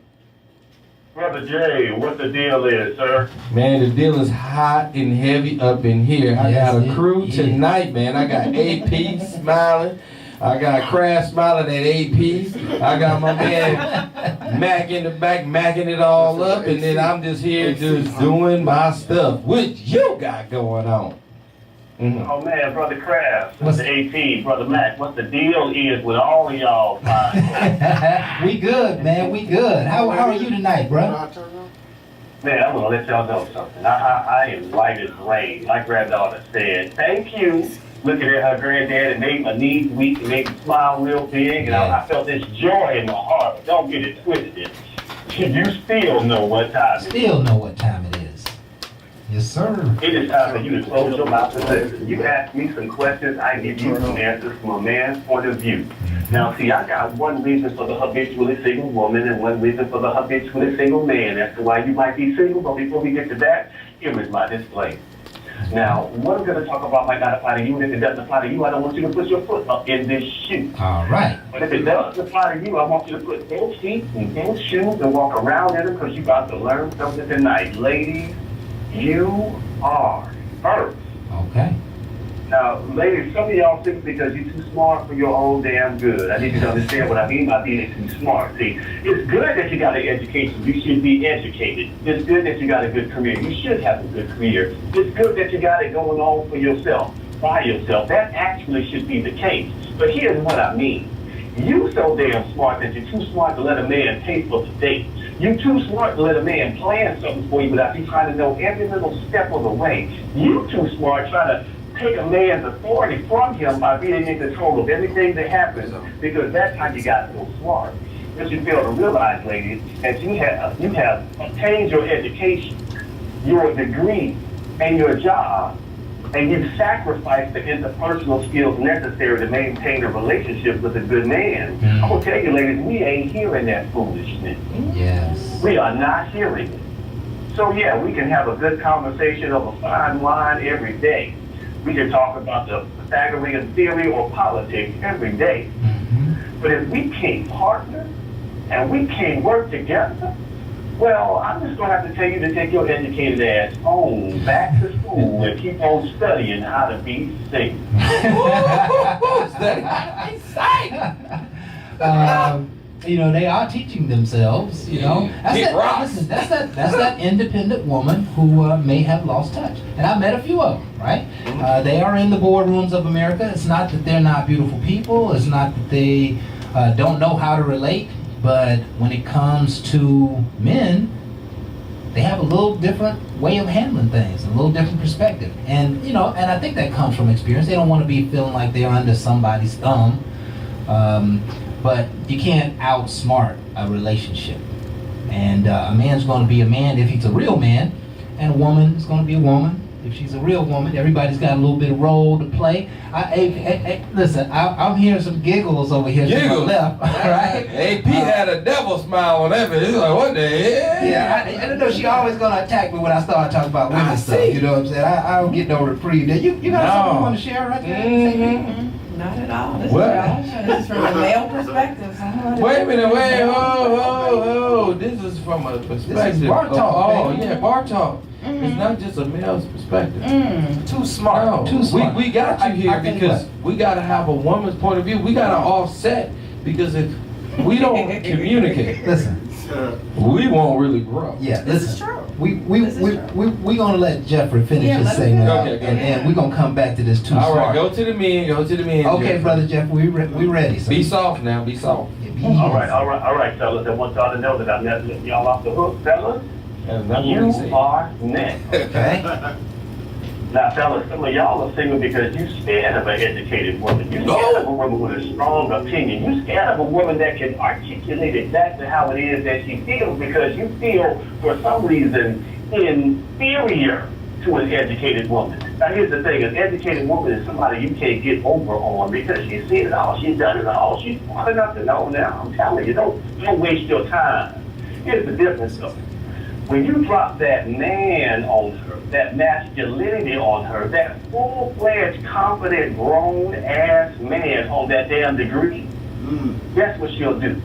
Brother Jay, what the deal is, sir? Man, the deal is hot and heavy up in here. I Yes, got a it crew is. tonight, man. I got AP smiling. I got Crash smiling at AP. I got my man Mac in the back macking it all up. And then I'm just here just doing my stuff. What you got going on? Mhm. Oh man, Brother Kraft, What's- Mr. AP, Brother Mac, what the deal is with all of y'all? We good, man. We good. How are you tonight, bro? Man, I'm gonna let y'all know something. I am light as rain. My granddaughter said, thank you. Looking at her granddad, it made my knees weak, it made me smile real big, and I felt this joy in my heart. But don't get it twisted. You still know what time it is. Still know what time it is. Yes, sir. It is time for you to close your mouth and listen. You ask me some questions, I give you some answers from a man's point of view. Now, see, I got one reason for the habitually single woman and one reason for the habitually single man as to why you might be single. But before we get to that, here is my disclaimer. Now, what I'm going to talk about might not apply to you, and if it doesn't apply to you, I don't want you to put your foot up in this shoe. All right. But if it does apply to you, I want you to put those feet in those shoes and walk around in them because you're about to learn something tonight. Ladies, you are first. Okay. Now, ladies, some of y'all think because you're too smart for your own damn good. I need you to understand what I mean by being too smart. See, it's good that you got an education. You should be educated. It's good that you got a good career. You should have a good career. It's good that you got it going on for yourself, by yourself. That actually should be the case. But here's what I mean. You so damn smart that you're too smart to let a man pay for the date. You're too smart to let a man plan something for you without you trying to know every little step of the way. You too smart trying to take a man's authority from him by being in control of everything that happens, because that's how you got so smart. What you fail to realize, ladies, is you have obtained your education, your degree, and your job, and you've sacrificed the interpersonal skills necessary to maintain a relationship with a good man. I'm gonna tell you, ladies, we ain't hearing that foolishness. Yes. We are not hearing it. So yeah, we can have a good conversation over fine wine every day. We can talk about the Pythagorean theory or politics every day. But if we can't partner and we can't work together, well, I'm just going to have to tell you to take your educated ass home, back to school, and keep on studying how to be safe. You know, they are teaching themselves, you know. Listen, that's that independent woman who may have lost touch. And I met a few of them, right? They are in the boardrooms of America. It's not that they're not beautiful people. It's not that they don't know how to relate. But when it comes to men, they have a little different way of handling things, a little different perspective. And, you know, and I think that comes from experience. They don't want to be feeling like they're under somebody's thumb. But you can't outsmart a relationship. And a man's going to be a man if he's a real man, and a woman is going to be a woman if she's a real woman. Everybody's got a little bit of role to play. Listen, I'm hearing some giggles over here to my left. Right? AP had a devil smile on that bitch. He's like, what the hell? Yeah, I don't know. She always going to attack me when I start talking about women stuff. You know what I'm saying? I don't get no reprieve there. You got something you want to share right there? Not at all. What? This is from a male perspective. Wait a minute, whoa. This is from a perspective. This is bar talk, baby. Yeah, bar talk. It's not just a male's perspective. Too smart. No, Too smart. We got you here because we got to have a woman's point of view. We got to offset, because if we don't communicate, listen, we won't really grow. yeah, This is listen. true. We gonna let Jeffrey finish Yeah, his let him segment, finish. Okay, and we're gonna come back to this too All smart. right, go to the men. Okay, Jeffrey. brother Jeff, we ready. Sir. Be soft now. Be soft. Yeah, be All easy. right, fellas. I want y'all to know that I'm not letting y'all off the hook, fellas. And that's what You we say. are next. Okay. Now, fellas, some of y'all are single because you're scared of an educated woman. You're scared of a woman with a strong opinion. You're scared of a woman that can articulate exactly how it is that she feels, because you feel, for some reason, inferior to an educated woman. Now, here's the thing. An educated woman is somebody you can't get over on because she's seen it all. She's done it all. She's smart enough to know now. I'm telling you, don't waste your time. Here's the difference, though. When you drop that man on her, that masculinity on her, that full-fledged, confident, grown-ass man on that damn degree, guess what she'll do?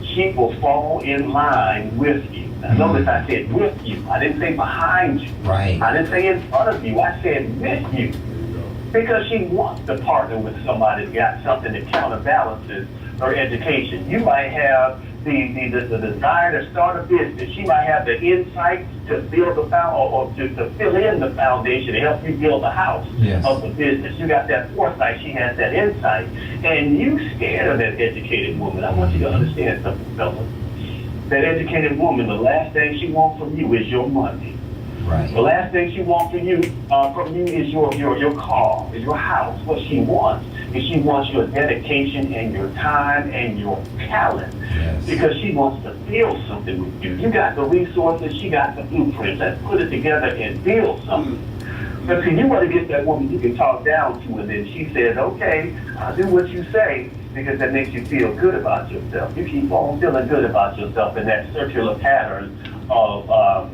She will fall in line with you. Now, notice I said with you. I didn't say behind you. Right. I didn't say in front of you. I said with you. Because she wants to partner with somebody that's got something that counterbalances her education. You might have the desire to start a business. She might have the insight to build the or to fill in the foundation to help you build the house of the business. You got that foresight. She has that insight. And you scared of that educated woman. I want you to understand something, fellas. That educated woman, the last thing she wants from you is your money. Right. The last thing she wants from you is your car, is your house. What she wants is she wants your dedication and your time and your talent. Yes. Because she wants to build something with you. You got the resources, she got the blueprints. Let's put it together and build something. But see, you want to get that woman you can talk down to, and then she says, okay, I'll do what you say, because that makes you feel good about yourself. You keep on feeling good about yourself in that circular pattern of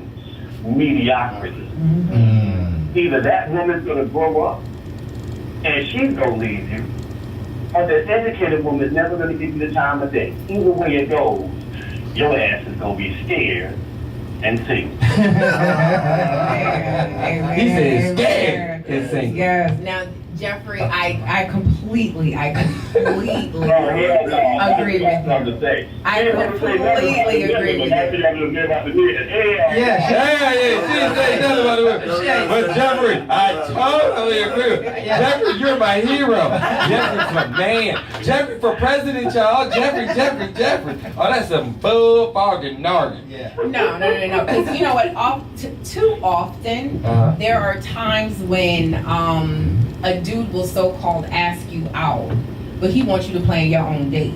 mediocrity. Either that woman's going to grow up and she's going to leave you, or the educated woman is never going to give you the time of day. Either way it goes, your ass is going to be scared and single. He said scared and single. Yes. Now, Jeffrey, I completely agree with you. I completely agree with you. Yeah. She didn't say nothing about the women. But Jeffrey, I totally agree with you. Jeffrey, you're my hero. Jeffrey's my man. Jeffrey for president, y'all. Jeffrey. Oh, that's some bull bargain nargin. Yeah. No. Because you know what? Too often, there are times when a dude will so-called ask you out, but he wants you to plan your own date.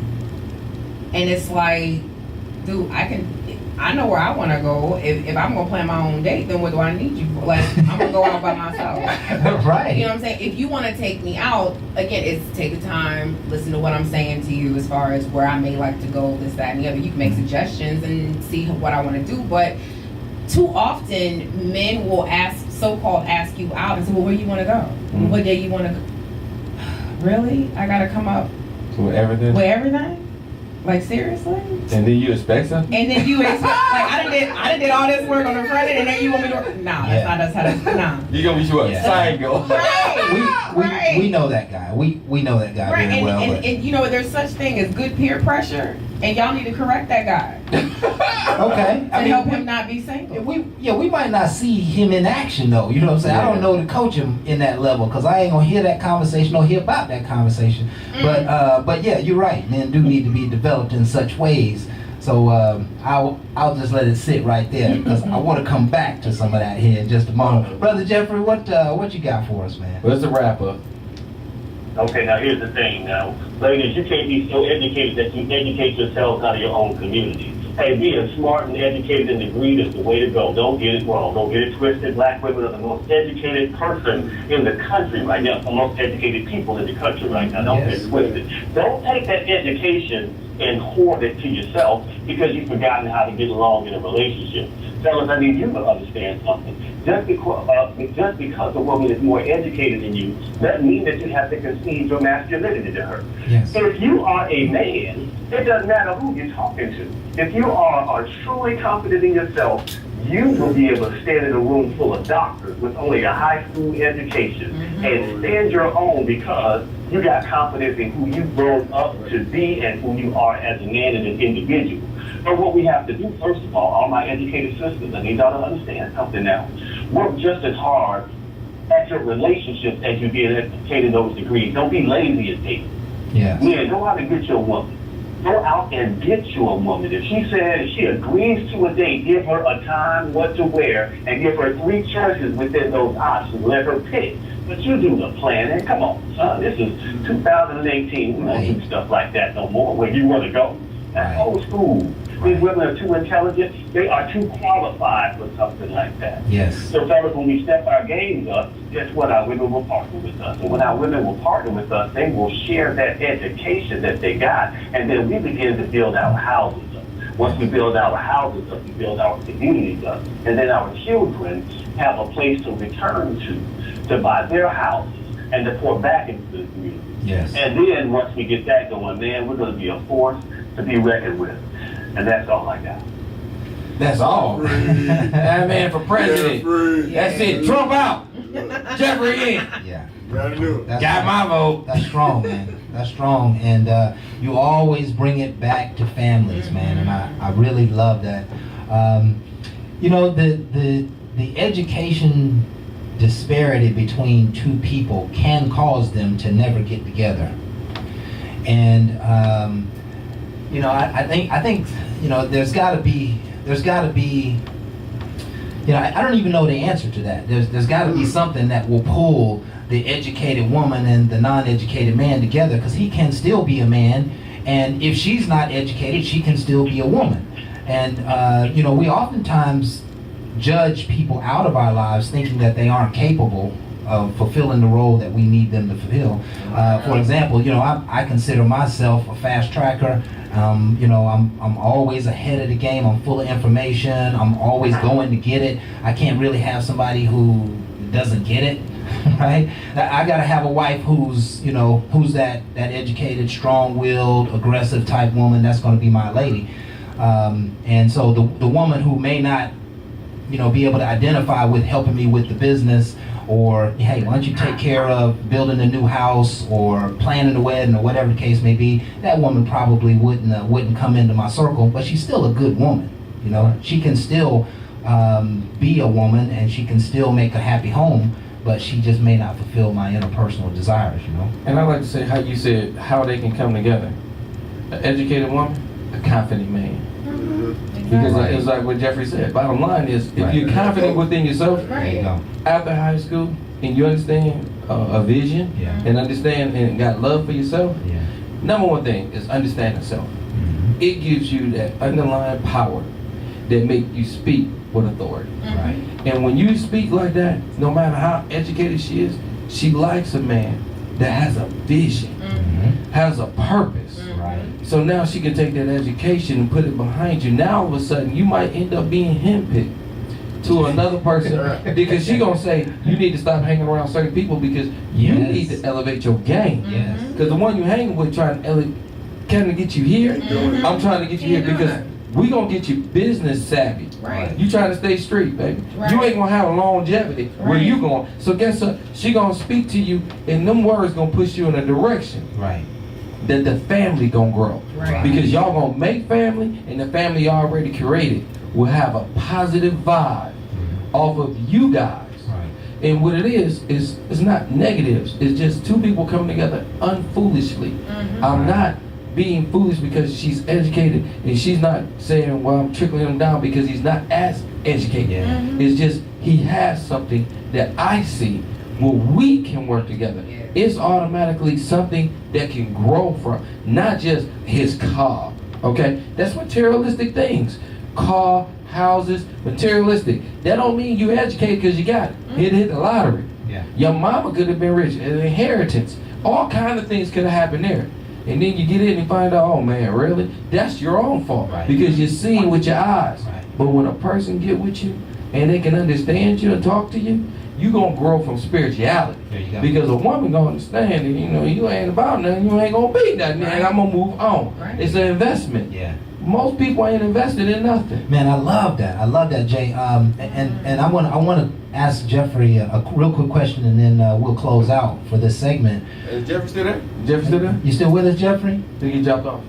And it's like, dude, I know where I want to go. If I'm going to plan my own date, then what do I need you for? Like, I'm going to go out by myself. Right. You know what I'm saying? If you want to take me out, again, it's take the time, listen to what I'm saying to you as far as where I may like to go, this, that, and the other. You can make suggestions and see what I want to do, but too often men will so-called ask you out and say, well, where you want to go? What day you want to go? Really? I got to come up with everything? With everything? Like, seriously? And then you expect something? And then you expect, like, I done did all this work on the front end, and then you want me to, nah, that's how that's, nah. You gonna be what? Side go. Right. We know that guy. We know that guy very well. And you know, there's such thing as good peer pressure, and y'all need to correct that guy. Okay. To help him not be single. We might not see him in action though. You know what I'm saying? I don't know to coach him in that level because I ain't gonna hear that conversation or hear about that conversation. But yeah, you're right. Men do need to be developed in such ways. So I'll just let it sit right there because I want to come back to some of that here in just a moment. Brother Jeffrey, what you got for us, man? What's the wrap up? Okay, now here's the thing. Now, ladies, you can't be so educated that you educate yourselves out of your own community. Hey, being smart and educated and agreed is the way to go. Don't get it wrong. Don't get it twisted. Black women are the most educated person in the country right now. The most educated people in the country right now. Don't get it twisted. Don't take that education and hoard it to yourself because you've forgotten how to get along in a relationship. Fellas, I need you to understand something. Just because a woman is more educated than you, doesn't mean that you have to concede your masculinity to her. Yes. If you are a man, it doesn't matter who you're talking to. If you are truly confident in yourself, you will be able to stand in a room full of doctors with only a high school education and stand your own because you got confidence in who you've grown up to be and who you are as a man and an individual. But what we have to do, first of all my educated sisters, I need y'all to understand something now. Work just as hard at your relationships as you did at obtaining those degrees. Don't be lazy at dating. Yeah. Yeah, go out and get your woman. Go out and get you a woman. If she says she agrees to a date, give her a time, what to wear, and give her 3 choices within those options. Let her pick. But you do the planning. Come on, son. This is 2018. We don't do stuff like that no more. Where you want to go? That's old school. These women are too intelligent. They are too qualified for something like that. Yes. So, fellas, when we step our games up, guess what? Our women will partner with us. And when our women will partner with us, they will share that education that they got. And then we begin to build our houses up. Once we build our houses up, we build our communities up. And then our children have a place to return to buy their houses and to pour back into the community. Yes. And then once we get that going, man, we're going to be a force to be reckoned with. And that's all I got. That's all. That man for president. That's it. Trump out. Jeffrey in. Yeah. Gotta do it. Got my vote. That's strong, man. That's strong. And you always bring it back to families, man. And I really love that. You know, the education disparity between two people can cause them to never get together. And you know, I think you know, there's got to be you know, I don't even know the answer to that. There's got to be something that will pull the educated woman and the non-educated man together, because he can still be a man, and if she's not educated, she can still be a woman. And you know, we oftentimes judge people out of our lives thinking that they aren't capable of fulfilling the role that we need them to fulfill. For example, you know, I consider myself a fast tracker. You know, I'm always ahead of the game. I'm full of information. I'm always going to get it. I can't really have somebody who doesn't get it, right? I gotta have a wife who's, you know, who's that educated, strong-willed, aggressive type woman. That's gonna be my lady. And so the woman who may not, you know, be able to identify with helping me with the business, or hey, why don't you take care of building a new house or planning a wedding or whatever the case may be, that woman probably wouldn't come into my circle. But she's still a good woman, you know. She can still be a woman, and she can still make a happy home, but she just may not fulfill my interpersonal desires, you know. And I like to say how you said how they can come together. An educated woman, a confident man. Because it's like what Jeffrey said. Bottom line is, if you're confident within yourself, There you go. after high school, and you understand a vision Yeah. and understand and got love for yourself, Yeah. number one thing is understanding self. Mm-hmm. It gives you that underlying power that make you speak with authority. Right. And when you speak like that, no matter how educated she is, she likes a man that has a vision, Mm-hmm. has a purpose. Right. So now she can take that education and put it behind you. Now all of a sudden you might end up being handpicked to another person because she gonna say you need to stop hanging around certain people because you Yes. need to elevate your game. Yes. Because the one you hanging with trying to kind of get you here. I'm trying to get you here because we gonna get you business savvy. Right. You trying to stay street, baby. Right. You ain't gonna have a longevity where Right. you going. So guess what? She gonna speak to you, and them words gonna push you in a direction Right. that the family gonna grow. Right. Because y'all gonna make family, and the family you already created will have a positive vibe off of you guys. Right. And what it is it's not negatives. It's just two people coming together unfoolishly. I'm not being foolish because she's educated, and she's not saying, well, I'm trickling him down because he's not as educated. Yeah. It's just he has something that I see where we can work together. Yeah. It's automatically something that can grow from, not just his car. Okay? That's materialistic things. Car, houses, materialistic. That don't mean you educated because you got it. Hit the lottery. Yeah. Your mama could have been rich, an inheritance. All kind of things could have happened there. And then you get in and find out, oh man, really? That's your own fault. Right. Because you're seeing with your eyes. Right. But when a person get with you and they can understand you and talk to you, you're going to grow from spirituality. There you go. Because a woman going to understand that, you ain't about nothing, you ain't going to be nothing, and I'm going to move on. Right. It's an investment. Yeah. Most people ain't invested in nothing. Man, I love that, Jay. And I want to ask Jeffrey a real quick question, and then we'll close out for this segment. Is Jeffrey still there? Jeffrey still there? You still with us, Jeffrey? I think he dropped off.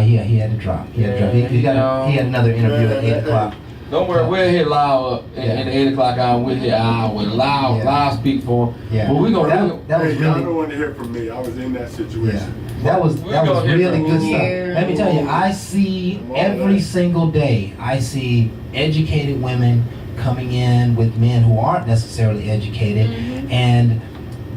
He had to drop. He had another interview at 8:00. Don't worry, we're here live in Yeah. the 8 o'clock hour. We're here hour loud, Yeah. live speak for him. Yeah. But we're going to... That was Hey, y'all really. don't want to hear from me. I was in that situation. Yeah, that was We're gonna hear really from good you. stuff. Let me tell you, I see every single day. I see educated women coming in with men who aren't necessarily educated, and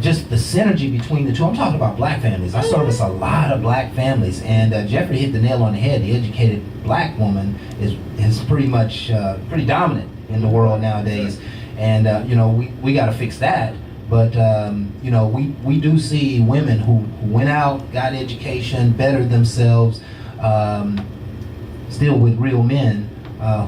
just the synergy between the two. I'm talking about black families. I service a lot of black families, and Jeffrey hit the nail on the head. The educated black woman is pretty much pretty dominant in the world nowadays, and we got to fix that. But we do see women who went out, got education, bettered themselves, still with real men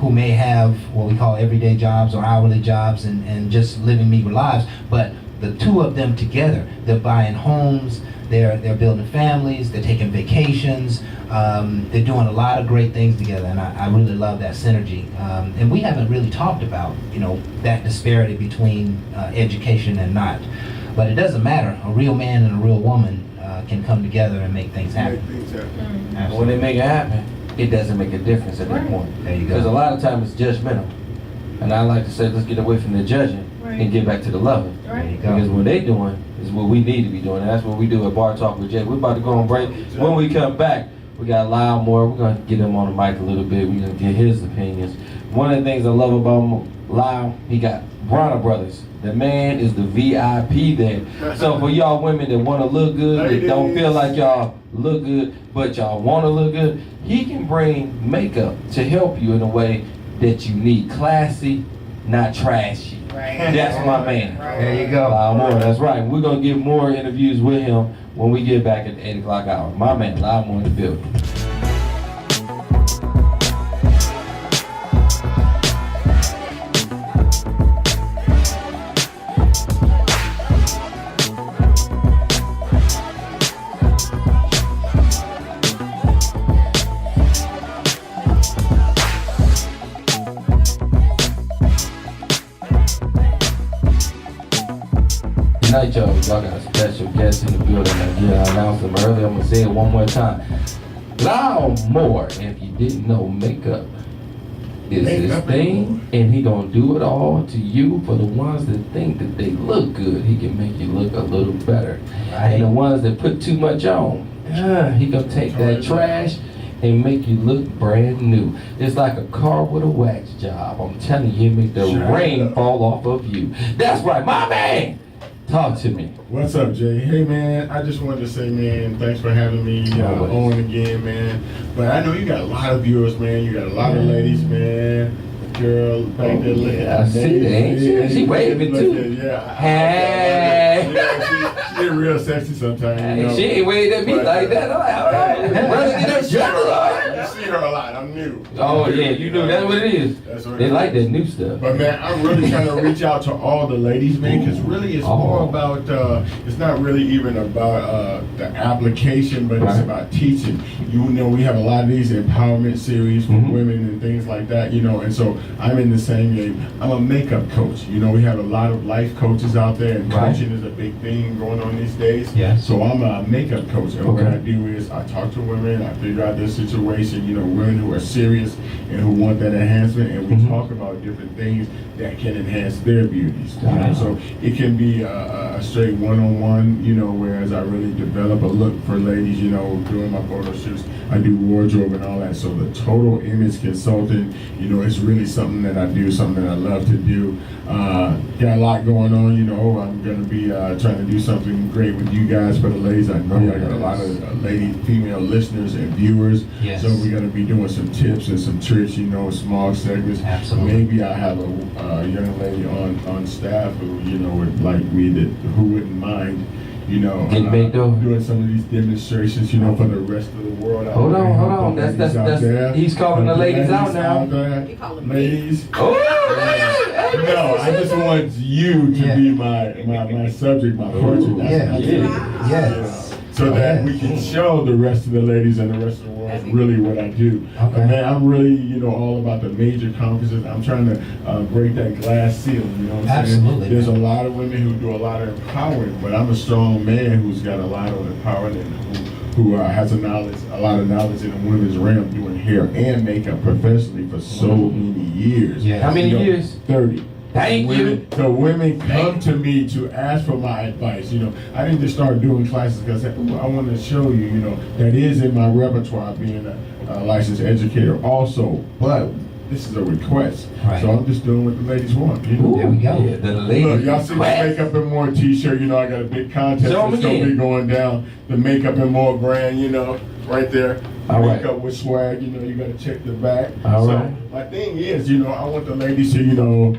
who may have what we call everyday jobs or hourly jobs and just living meager lives. But the two of them together, they're buying homes, they're building families, they're taking vacations, they're doing a lot of great things together, and I really love that synergy. And we haven't really talked about that disparity between education and not. But it doesn't matter. A real man and a real woman can come together and make things Make happen. things happen. When Absolutely. they make it happen, it doesn't make a difference at that Right. point. There you Because a go. lot of times it's judgmental. And I like to say, let's get away from the judging and get back to the loving. There you Because go. what they doing is what we need to be doing. And that's what we do at Bar Talk with Jay. We're about to go on break. When we come back, we got Lyle Moore. We're going to get him on the mic a little bit. We're going to get his opinions. One of the things I love about Lyle, he got Bronner Brothers. The man is the VIP there. So for y'all women that want to look good, that don't feel like y'all look good, but y'all want to look good, he can bring makeup to help you in a way that you need. Classy, not trashy. Right. That's my man. There you go. Lyle Moore, that's right. We're going to get more interviews with him when we get back at the 8 o'clock hour. My man, Lyle Moore in the building. Tonight, y'all got a special guest in the building. Again, I announced him earlier. I'm going to say it one more time. Lyle Moore, if you didn't know, makeup is his Makeup. thing, and he going to do it all to you. For the ones that think that they look good, he can make you look a little better. And the ones that put too much on, he going to take that trash and make you look brand new. It's like a car with a wax job. I'm telling you, it make the Sure. rain fall off of you. That's right, my man! Talk to me. What's up, Jay? Hey, man, I just wanted to say, man, thanks for having me on again, man. But I know you got a lot of viewers, man. You got a lot of ladies, man. The girl back there looking I see that, ain't she? She waving too. Yeah. Hey. She get real sexy sometimes. You know? She ain't waving at me like that. I'm like, all right. Brother, get that shot. You see her a lot. I'm new. Oh, yeah, you know that's what it is. That's what They it is. like that new stuff. But man, I'm really trying to reach out to all the ladies, man, because really it's more about, it's not really even about the application, but it's about teaching. You know, we have a lot of these empowerment series for women and things like that, you know, and so I'm in the same game. I'm a makeup coach. You know, we have a lot of life coaches out there, and coaching is a big thing going on these days. Yeah. So I'm a makeup coach, and what I do is I talk to women, I figure out their situation, you know, women who are serious and who want that enhancement, and we talk about different things that can enhance their beauties. You know? So it can be a straight one-on-one, you know, whereas I really develop a look for ladies, you know, doing my photo shoots. I do wardrobe and all that. So the total image consultant, you know, it's really something that I do, something that I love to do. Got a lot going on, you know. I'm going to be trying to do something great with you guys for the ladies. I know y'all got a lot of lady, female listeners and viewers. Yes. So we're going to be doing some tips and some tricks, you know, small segments. Absolutely. Maybe I have a young lady on staff who, you know, would like me who wouldn't mind, you know, doing some of these demonstrations, you know, for the rest of the world. Hold on. That's he's calling the ladies out now. You call them Ladies. Oh, No, I just want you to be my subject, my portrait. Yes. So that we can show the rest of the ladies and the rest of the world really what I do. Okay. Man, I'm really, you know, all about the major conferences. I'm trying to break that glass ceiling, you know what I'm saying? Absolutely. There's a lot of women who do a lot of empowering, but I'm a strong man who's got a lot of empowering and who has a lot of knowledge in the women's realm, doing hair and makeup professionally for so many years. Yeah. how many years? 30. Thank you. The women come to me to ask for my advice. You know, I didn't just start doing classes because I want to show you, you know, that is in my repertoire being a licensed educator also. But this is a request. Right. So I'm just doing what the ladies want. You know? There we go. Yeah, the ladies. Look, y'all see the Makeup and More t-shirt. You know, I got a big contest Show 'em that's going to again. be going down. The Makeup and More brand, you know, right there. All right. Makeup with swag, you know, you got to check the back. All so right. my thing is, you know, I want the ladies to, you know,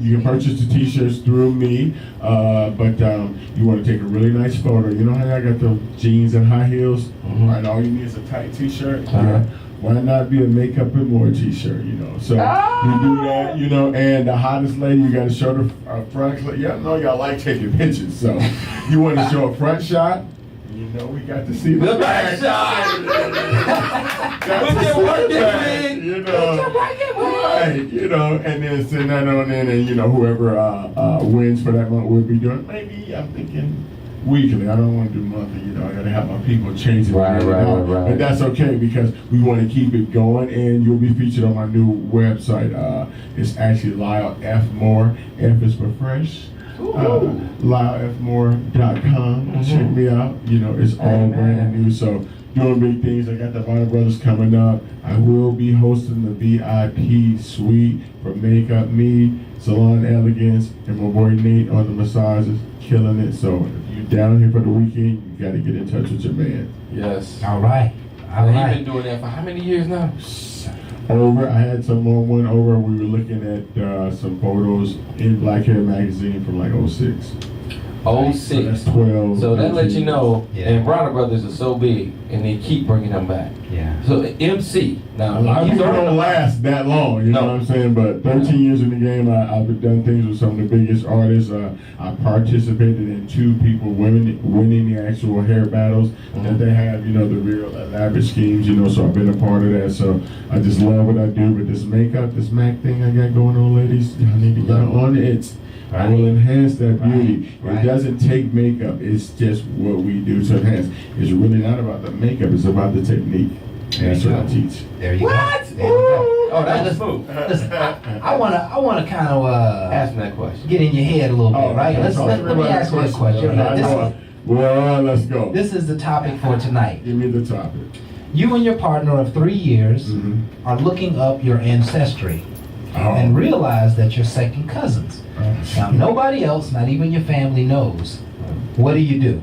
you can purchase the t-shirts through me, but you want to take a really nice photo. You know how I got the jeans and high heels? Right, all you need is a tight t-shirt. Yeah. Why not be a Makeup and More t-shirt, you know? So you do that, you know, and the hottest lady, you got to show the front. Yeah, I know y'all like taking pictures, so you want to show a front shot. You know, we got to see The back shot. Put your work in, you know, right, you know, and then send that on in, and you know, whoever wins for that month, we'll be doing. Maybe I'm thinking weekly. I don't want to do monthly. You know, I got to have my people change it. Right. But that's okay because we want to keep it going, and you'll be featured on my new website. It's actually Lyle F. Moore. F is for fresh. LyleFMoore.com. Check me out. You know, it's all brand new. So doing big things. I got the Bonner Brothers coming up. I will be hosting the VIP suite for Makeup Me, Salon Elegance, and my boy Nate on the massages, killing it. So if you're down here for the weekend, you got to get in touch with your man. Yes. All right. You've been doing that for how many years now? I had someone went over. We were looking at some photos in Black Hair Magazine from like 06. 06. So that's 12. So that lets you know, Yeah. and Bronner Brothers are so big, and they keep bringing them back. Yeah. So MC, now A lot of you people don't don't last that long, you know what I'm saying? But 13 years in the game, I've done things with some of the biggest artists. I participated in 2 people winning the actual hair battles that they have, you know, the real elaborate schemes, you know, so I've been a part of that. So I just love what I do. But this makeup, this MAC thing I got going on, ladies, I need to get on it. I will enhance that beauty. It doesn't take makeup. It's just what we do to enhance. It's really not about the makeup. It's about the technique. That's what I teach. There you What? go. There you go. Oh, that's smooth. Listen, I wanna kind of Ask me that question. get in your head a little bit, right? Let me ask you this question. Well, let's go. This is the topic for tonight. Give me the topic. You and your partner of 3 years Mhm. are looking up your ancestry Oh. and realize that you're second cousins. Now, nobody else, not even your family, knows. What do you do?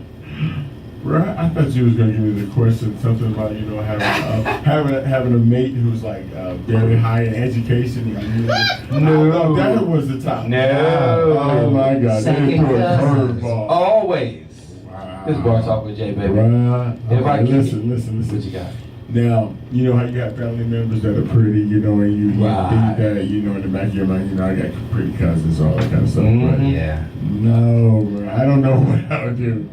Right, I thought you was gonna give me the question, something about having a mate who's like very high in education. No, that was the top. No. Oh my God, they Second threw a cousins. curveball. Always. Wow. This bar talk with Jay, baby. Right. If I Okay, can- listen. What you got? Now, you know how you got family members that are pretty, and you Right. think that, in the back of your mind, I got pretty cousins, all that kind of stuff. But Yeah. no, bro, I don't know what I would do.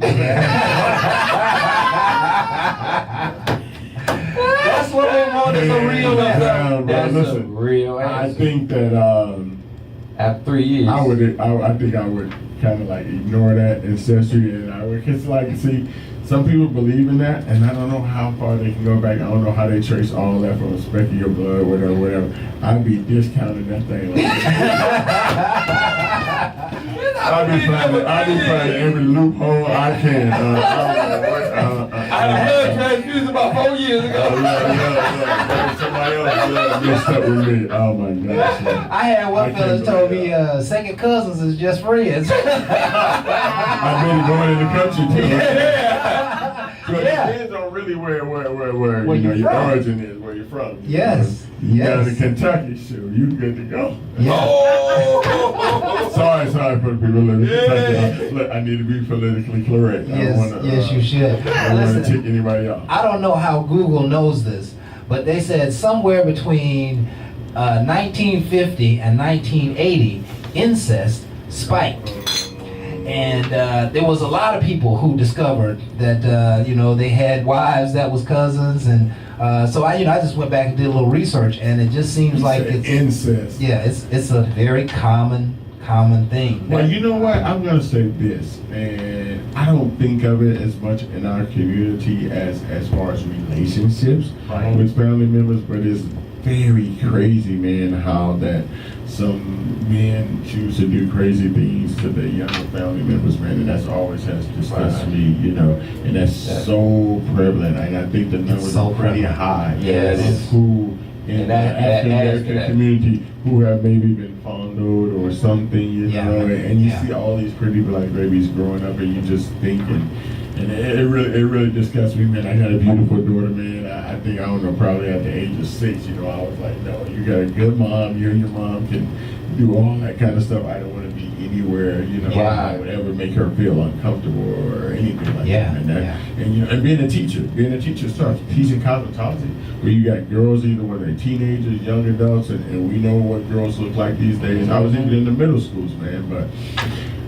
That's what they want. It's a real Yeah, answer. bro, That's a listen, real I answer. think that After 3 years. I think I would kind of like ignore that ancestry, and I would, cause like, see, some people believe in that, and I don't know how far they can go back. I don't know how they trace all that from a speck of your blood, whatever. I'd be discounting that thing. Like I'd be finding every loophole I can. I had a blood transfusion about 4 years ago. Somebody else messed up with me. Oh my gosh. Man. I had I one can't fella told believe me second cousins is just friends. I've been going in the country too. So it Yeah. depends on really where Where your you're from. origin is, where you're from. Yes, You down yes. in Kentucky, sure, you good to go. Oh! Sorry for the people living in Kentucky. Look, I need to be politically correct. I Yes, don't wanna, yes, you should. I don't want to Listen, tick anybody off. I don't know how Google knows this, but they said somewhere between 1950 and 1980, incest spiked. And there was a lot of people who discovered that they had wives that was cousins, and so I just went back and did a little research, and it just seems like it's incest. yeah, it's a very common thing. Well, you know what? I'm gonna say this, and I don't think of it as much in our community as far as relationships Right. with family members, but it's very crazy, man, how that some men choose to do crazy things to their younger family members, man, and that's always has disgusted me, and that's so prevalent, and I think the numbers so are pretty prevalent. high. Yes. Of who in And the that African adds to American that. community who have maybe been fondled or something, Yeah. and you Yeah. see all these pretty black babies growing up, and you just thinking, and it really disgusts me, man. I got a beautiful daughter, man. I think, I don't know, probably at the age of 6, I was like, no, you got a good mom. You and your mom can do all that kind of stuff. I don't want to be anywhere, that would ever make her feel uncomfortable or anything like Yeah, that. And, yeah. and being a teacher is tough. Teaching cosmetology, where you got girls either when they're teenagers, young adults, and we know what girls look like these days. I was even in the middle schools, man, but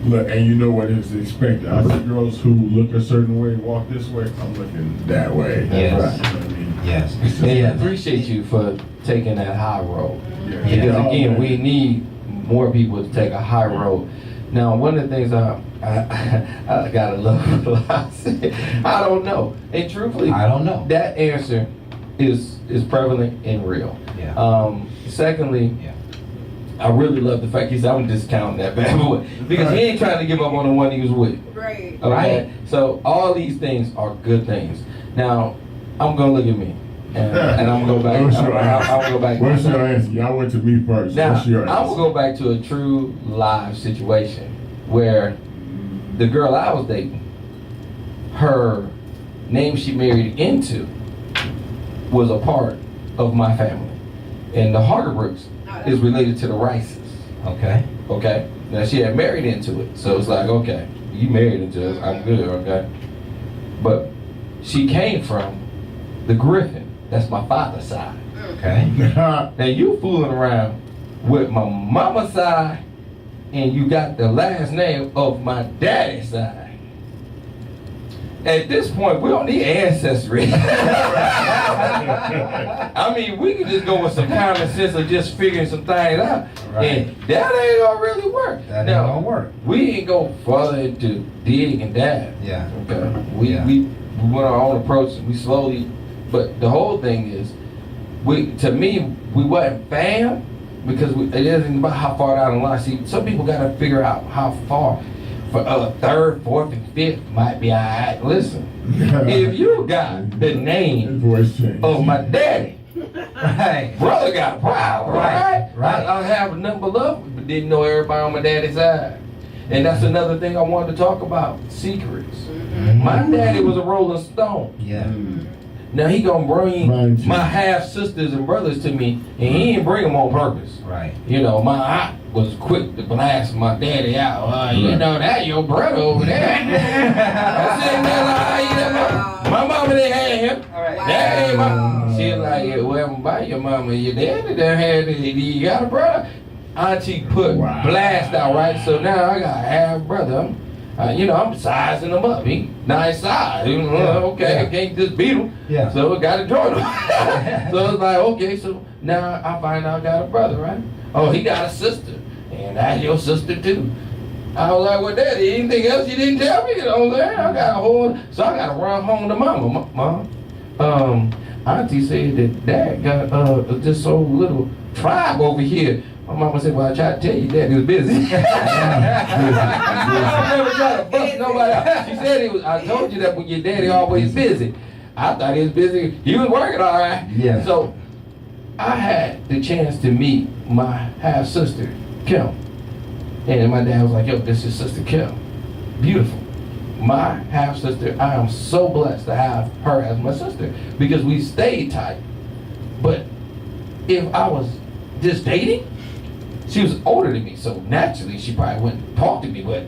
look, and you know what is expected. I see girls who look a certain way, walk this way, I'm looking that way. Yes. You know what I mean? Yes. And I appreciate you for taking that high road. Yeah. Because Oh, again, man. we need more people to take a high road. Now, one of the things I gotta love what I said, I don't know. And truthfully, I don't know. that answer is prevalent and real. Yeah. Secondly, Yeah. I really love the fact he said I'm discounting that bad boy because he ain't trying to give up on the one he was with. Right. Okay, Right. so all these things are good things. Now, I'm gonna look at me, and I'm gonna go back. What's I'm your gonna answer? go back. What's your answer? Y'all went to me first. Now, What's your I'm answer? gonna go back to a true live situation where the girl I was dating, her name she married into was a part of my family, and the Harderbrooks is related to the Rices. Okay. Okay. Now she had married into it, so it's like, okay, you married into it, I'm good, okay. But she came from the Griffin. That's my father's side. Okay. Now you fooling around with my mama's side, and you got the last name of my daddy's side. At this point, we don't need ancestry. I mean, we can just go with some common sense of just figuring some things out. Right. And that ain't gonna really work. That ain't Now, gonna work. we ain't go further into dig and dab. Yeah. Okay. We went our own approach. We slowly, but the whole thing is, we wasn't fam because it isn't about how far down the line. See, some people gotta figure out how far. For third, fourth, and fifth might be alright. Listen, if you got the His name voice changed. of my daddy, Right. brother got a problem, right? Right. I have a number of didn't know everybody on my daddy's side. And that's another thing I wanted to talk about, secrets. My daddy was a Rolling Stone. Yeah. Now he gonna bring my half sisters and brothers to me, and he didn't bring them on purpose. Right. You know, my aunt was quick to blast my daddy out. You know that your brother over there. I said, man, my mama didn't have him. That ain't my. She was like, well, by your mama, your daddy done had it. You got a brother. Auntie put blast out, right? So now I got a half brother. I'm sizing him up. He nice size. Okay, I can't just beat him. Yeah. So I got to join him. So it's like, okay, so now I find out I got a brother, right? Oh, he got a sister. And that's your sister too. I was like, well, Daddy, anything else you didn't tell me? I got a whole, so I got to run home to Mama. Mom, Auntie said that Dad got this whole little tribe over here. My mama said, well, I tried to tell you Daddy was busy. I never tried to bust nobody out. She said I told you that when your daddy always busy. I thought he was busy. He was working all right. Yeah. So I had the chance to meet my half sister, Kim. And my dad was like, yo, this is Sister Kim. Beautiful. My half sister, I am so blessed to have her as my sister because we stayed tight. But if I was just dating, she was older than me, so naturally she probably wouldn't talk to me, but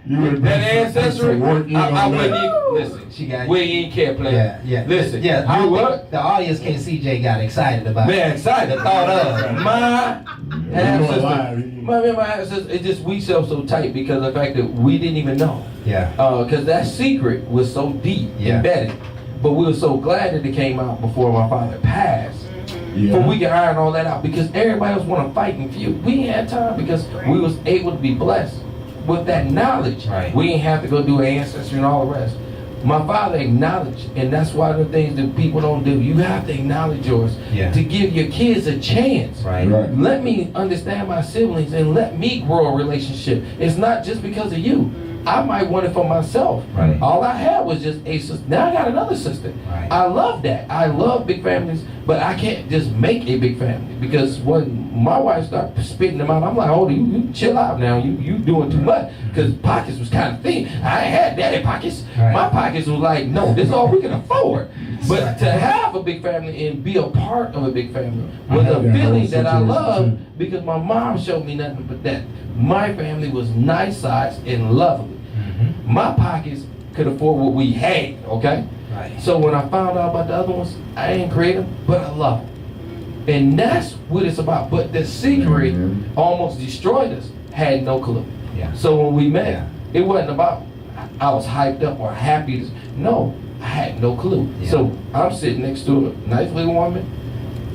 that ancestry, I wouldn't even listen. She got we ain't care play. Yeah. Listen, Yeah. you what? The audience can't see Jay got excited about. Man, excited. Thought of my half sister. My half sister. It's just we so tight because of the fact that we didn't even know. Yeah. Because that secret was so deep embedded. But we were so glad that it came out before my father passed. Yeah. But we could iron all that out because everybody else want to fight and feud. We ain't had time because we was able to be blessed with that knowledge. Right. We ain't have to go do ancestry and all the rest. My father acknowledged, and that's one of the things that people don't do. You have to acknowledge yours to give your kids a chance. Right. Let me understand my siblings and let me grow a relationship. It's not just because of you. I might want it for myself. Right. All I had was just a sister. Now I got another sister. Right. I love that. I love big families, but I can't just make a big family because when my wife started spitting them out, I'm like, oh, you chill out now. You doing too much because pockets was kind of thin. I ain't had daddy pockets. Right. My pockets was like, no, this is all we can afford. But to have a big family and be a part of a big family was a feeling that I love because my mom showed me nothing but that. My family was nice sized and lovely. My pockets could afford what we had, okay? Right. So when I found out about the other ones, I ain't create them, but I love them. And that's what it's about. But the secret almost destroyed us. Had no clue. Yeah. So when we met, it wasn't about I was hyped up or happy. No, I had no clue. Yeah. So I'm sitting next to a nice little woman,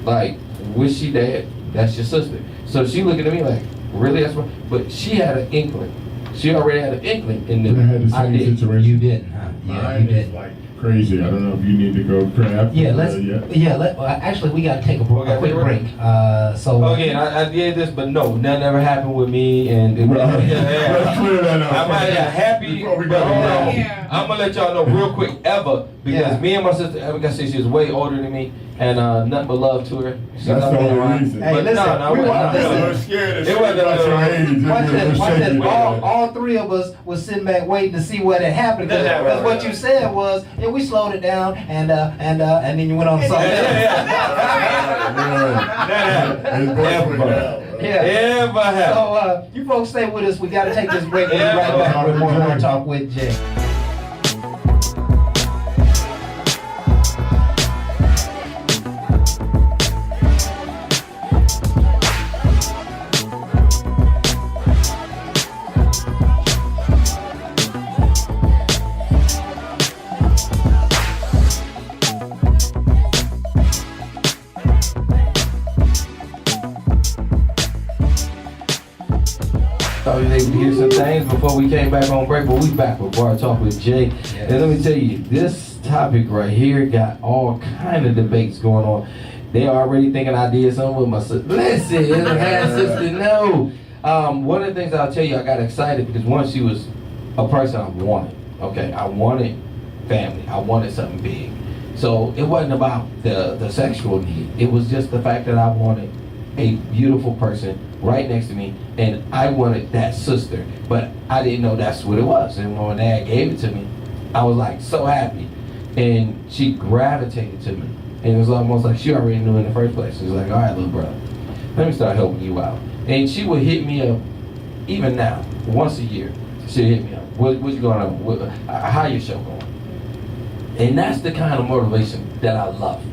like, where's she dad? That's your sister. So she looking at me like, really? That's what? But she had an inkling. She already had an inkling in I had the the same idea. situation. You didn't, huh? Yeah, Mine you is didn't. like crazy. I don't know if you need to go crap. Yeah, actually, we got to take a quick break. Oh yeah, I did this, but no, nothing ever happened with me, and Let's clear that up. I'm happy. Before we But go hold on. Yeah. I'm gonna let y'all know real quick, because me and my sister, like I said, she was way older than me, and nothing but love to her. She's That's not the really only around. reason. Hey, But listen, no, we want- listen. We're scared to It wasn't about your age. Watch this. All three of us was sitting back waiting to see what had happened. Because what you said was, we slowed it down, and then you went on to something else. Ever happened. So you folks stay with us. We got to take this break. We'll be right back with more Talk with Jay. Thought you was able to hear some things before we came back on break, but we back with Bar Talk with Jay. Yes. And let me tell you, this topic right here got all kind of debates going on. They already thinking I did something with my sister. Listen, it's a half sister, no. One of the things I'll tell you, I got excited because one, she was a person I wanted. Okay, I wanted family. I wanted something big. So it wasn't about the sexual need. It was just the fact that I wanted a beautiful person right next to me, and I wanted that sister, but I didn't know that's what it was. And when Dad gave it to me, I was like so happy, and she gravitated to me, and it was almost like she already knew in the first place. She was like, all right, little brother, let me start helping you out. And she would hit me up, even now, once a year. She'd hit me up. What's going on? How your show going? And that's the kind of motivation that I love,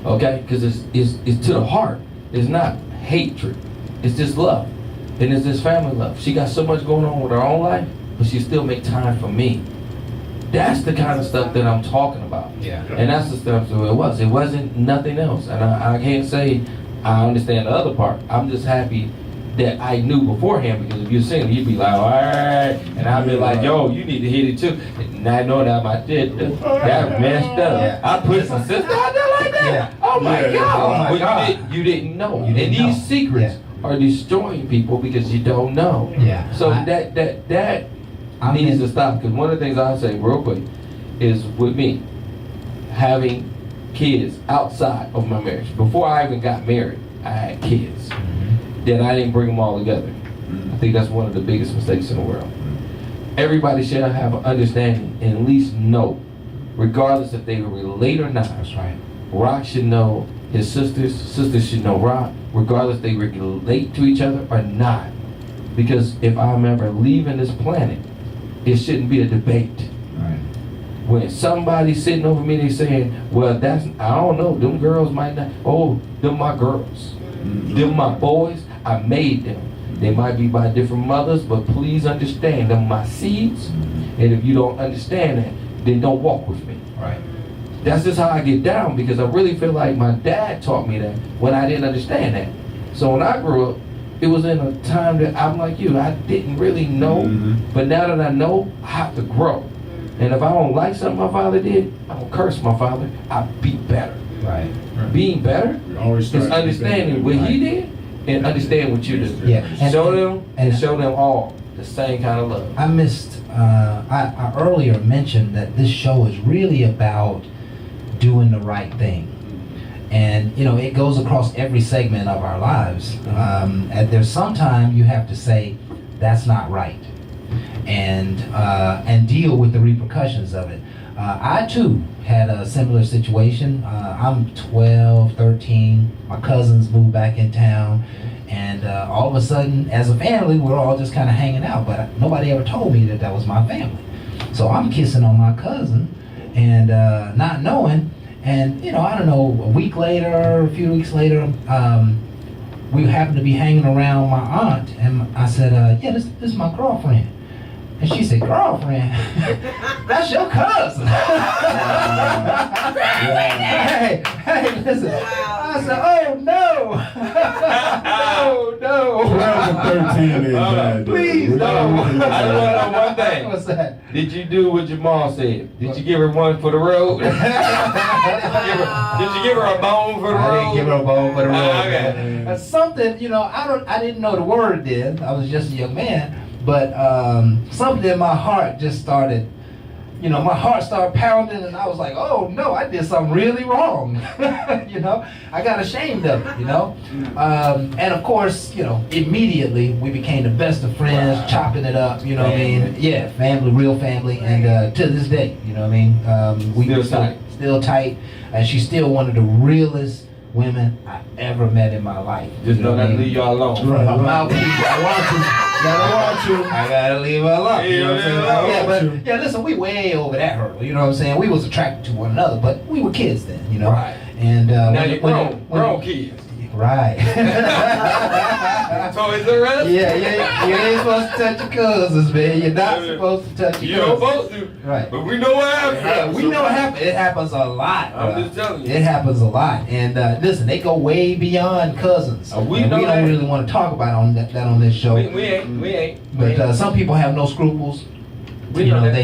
okay? Because it's to the heart. It's not hatred. It's just love. And it's this family love. She got so much going on with her own life, but she still make time for me. That's the kind of stuff that I'm talking about. Yeah. And that's the stuff that it was. It wasn't nothing else. And I can't say I understand the other part. I'm just happy that I knew beforehand, because if you're single, you'd be like, all right. And I'd be like, yo, you need to hit it too. And I know that my shit, that messed up. Yeah. I put my sister out there like that. Yeah. Oh my Yeah. God. Oh my But God. you didn't know. You didn't and these know. secrets are destroying people because you don't know. Yeah. So I needs mean- to stop. Because one of the things I'll say real quick is with me, having kids outside of my marriage. Before I even got married, I had kids. Then I didn't bring them all together. I think that's one of the biggest mistakes in the world. Everybody should have an understanding and at least know, regardless if they relate or not. That's right. Rock should know his sisters should know Rock, regardless if they relate to each other or not. Because if I'm ever leaving this planet, it shouldn't be a debate. Right. When somebody's sitting over me, they saying, well, I don't know, them girls might not, oh, them my girls. Them my boys, I made them. They might be by different mothers, but please understand, them my seeds. And if you don't understand that, then don't walk with me. Right. That's just how I get down, because I really feel like my dad taught me that when I didn't understand that. So when I grew up, it was in a time that I'm like you, I didn't really know, but now that I know, I have to grow. And if I don't like something my father did, I don't curse my father, I be better. Right. Being better Always is understanding what he did and understand what you do. Yeah. Show them and show them all the same kind of love. I missed, I earlier mentioned that this show is really about doing the right thing. And, you know, it goes across every segment of our lives. And there's some time you have to say, that's not right. And deal with the repercussions of it. I too had a similar situation. I'm 12, 13. My cousins moved back in town. And all of a sudden, as a family, we're all just kind of hanging out. But nobody ever told me that was my family. So I'm kissing on my cousin and not knowing. And, you know, I don't know, a week later, a few weeks later, we happened to be hanging around my aunt. And I said, yeah, this is my girlfriend. And she said, girlfriend? That's your cousin. Hey, listen. I said, oh, no. no. 12 and 13 is bad. Please, no. I just want to know one thing. What's that? Did you do what your mom said? Did you give her one for the road? Did you give her a bone for the road? I didn't give her a bone for the road. Okay. Something, you know, I didn't know the word then. I was just a young man. But something in my heart just started, you know, my heart started pounding, and I was like, oh no, I did something really wrong. You know, I got ashamed of it, you know. And of course, you know, immediately we became the best of friends, chopping it up, you know what I mean? Yeah, family, real family, and to this day, you know what I mean? We still tight, and she's still one of the realest women I ever met in my life. Just know not to leave y'all alone. Right. I'm out. I gotta leave her alone. You know what I'm saying? Yeah, but yeah, listen, we way over that hurdle. You know what I'm saying? We was attracted to one another, but we were kids then, you know. Right. And now you're grown kids. Right. Toys R Us? Yeah. You ain't supposed to touch your cousins, man. You're not supposed to touch your You cousins. don't supposed to. Right. But we know what happens. Yeah, we know it happens. It happens a lot. I'm just telling you. It happens a lot. And listen, they go way beyond cousins. We and know we that. don't really want to talk about that on this show. We ain't. But some people have no scruples. We You know know, that.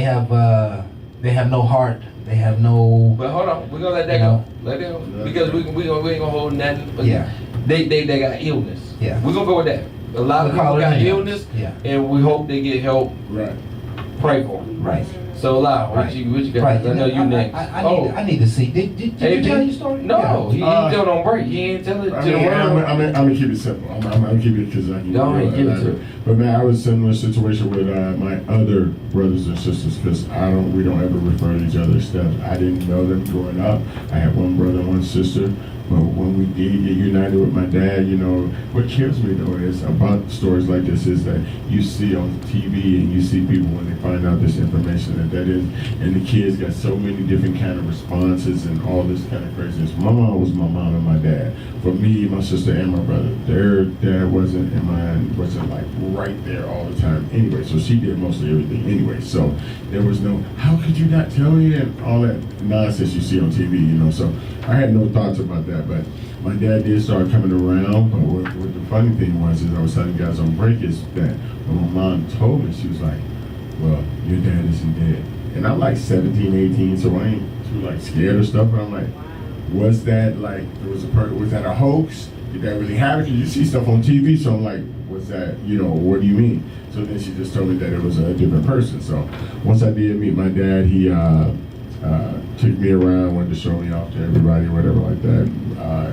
they have no heart. They have no. But hold on, we're gonna let that You go. know? Let that go. Because we ain't gonna hold nothing. But Yeah. They got illness. Yeah. We're gonna go with that. A lot of We'll call people it got an illness. Yeah. And we hope they get help. Right. Pray for them. Right. So loud. What Right. you got? Right. I know you next. I need to see. Did you tell your story? No, Yeah. he still on break. He ain't tell it to the world. I'm gonna keep it simple. I'm gonna keep it because I can. Go ahead, give it to it. But man, I was in a similar situation with my other brothers and sisters because we don't ever refer to each other as steps. I didn't know them growing up. I had one brother and one sister. But when we did get united with my dad, you know, what kills me though is about stories like this is that you see on TV and you see people when they find out this information that is, and the kids got so many different kind of responses and all this kind of craziness. My mom was my mom and my dad. For me, my sister and my brother, their dad wasn't and mine wasn't like right there all the time anyway. So she did mostly everything anyway. So there was no, how could you not tell me, and all that nonsense you see on TV, you know. So I had no thoughts about that, but my dad did start coming around. But what the funny thing was is I was telling you guys on break is that when my mom told me, she was like, well, your dad isn't dead. And I'm like 17, 18, so I ain't too like scared or stuff, but I'm like, was that like, was that a hoax? Did that really happen? Because you see stuff on TV, so I'm like, was that, you know, what do you mean? So then she just told me that it was a different person. So once I did meet my dad, he took me around, wanted to show me off to everybody, whatever like that,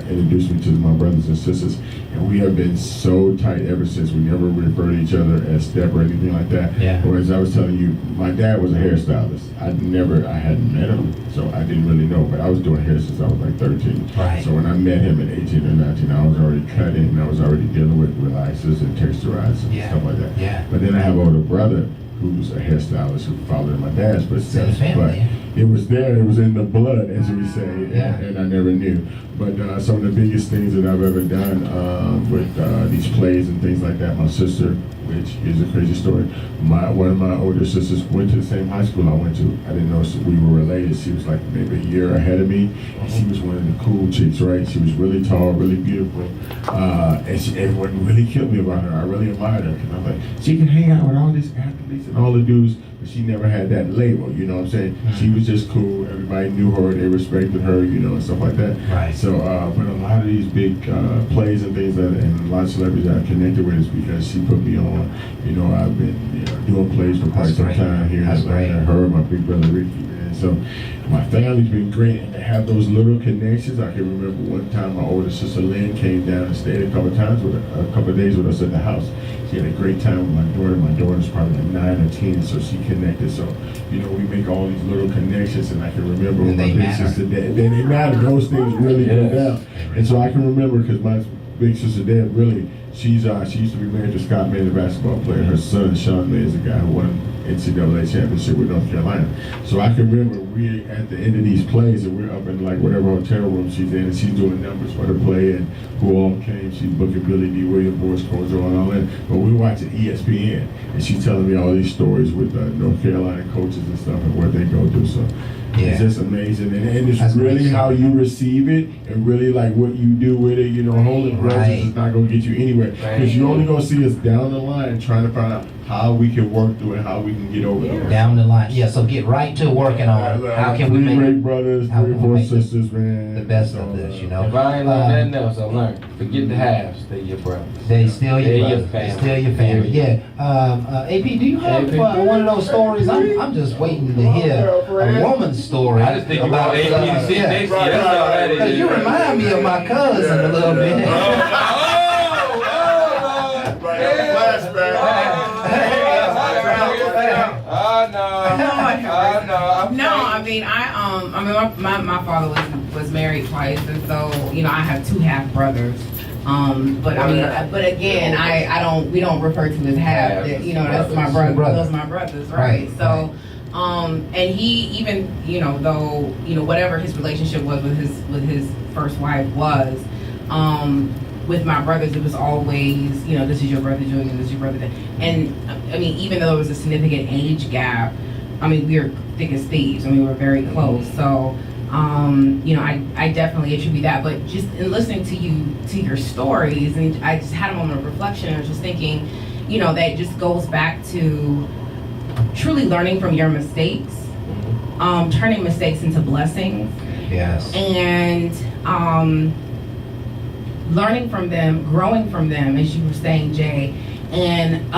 introduced me to my brothers and sisters, and we have been so tight ever since. We never refer to each other as step or anything like that. Yeah. Whereas I was telling you, my dad was a hairstylist. I hadn't met him, so I didn't really know, but I was doing hair since I was like 13. Right. So when I met him at 18 or 19, I was already cutting, and I was already dealing with relaxers and texturizers and stuff like that. Yeah. But then I have an older brother who's a hairstylist who followed in my dad's footsteps. Family. But it was there, it was in the blood, as we say, and I never knew. But some of the biggest things that I've ever done with these plays and things like that, my sister, which is a crazy story, one of my older sisters went to the same high school I went to. I didn't know we were related. She was like maybe a year ahead of me. And she was one of the cool chicks, right? She was really tall, really beautiful. And what really killed me about her, I really admired her, because I was like, she can hang out with all these athletes and all the dudes, but she never had that label, you know what I'm saying? She was just cool. Everybody knew her, they respected her, you know, and stuff like that. Right. So, but a lot of these big plays and things and a lot of celebrities I've connected with is because she put me on. You know, I've been doing plays for quite some time here in Atlanta. Her and my big brother Ricky, man. So my family's been great, and to have those little connections. I can remember one time my older sister Lynn came down and stayed a couple of days with us at the house. She had a great time with my daughter. My daughter's probably like 9 or 10, so she connected. So, you know, we make all these little connections, and I can remember when my big sister dad, they matter. Those things really go down. And so I can remember, because my big sister dad really, she used to be married to Scott May, the basketball player. Her son, Sean May, is the guy who won NCAA championship with North Carolina. So I can remember we at the end of these plays, and we're up in like whatever hotel room she's in, and she's doing numbers for the play, and who all came. She's booking Billy D. Williams, Boris Kozo, and all that. But we watching ESPN, and she's telling me all these stories with North Carolina coaches and stuff and what they go through. So it's just amazing, and it's That's really amazing. How you receive it, and really like what you do with it. You know, holding grudges is not gonna get you anywhere, because you're only gonna see us down the line trying to find out how we can work through it, how we can get over it. Down the line, so get right to working on how can we make great brothers, 3 or 4 sisters, man. The best of this, you know. If I ain't learned nothing else, I learned. Forget the halves, they your brothers. They still your brothers. They still your family. Yeah. AP, do you have one of those stories? I'm just waiting to hear a woman's story. I just think about AP to sit next to you. That's all that is. You remind me of my cousin a little bit. No, I mean, my father was married twice, and so you know I have 2 half brothers. But I mean, but again, we don't refer to as half. You know, that's my brother. Those are my brothers, right? So, and he even, you know, though, you know, whatever his relationship was with his first wife was, with my brothers, it was always, you know, this is your brother Julian, this is your brother Dan. And I mean, even though there was a significant age gap, I mean, we were thick as thieves. I mean, we were very close. So, you know, I definitely attribute that. But just in listening to your stories, and I just had a moment of reflection. I was just thinking, you know, that just goes back to truly learning from your mistakes, turning mistakes into blessings. Yes. And learning from them, growing from them, as you were saying, Jay, and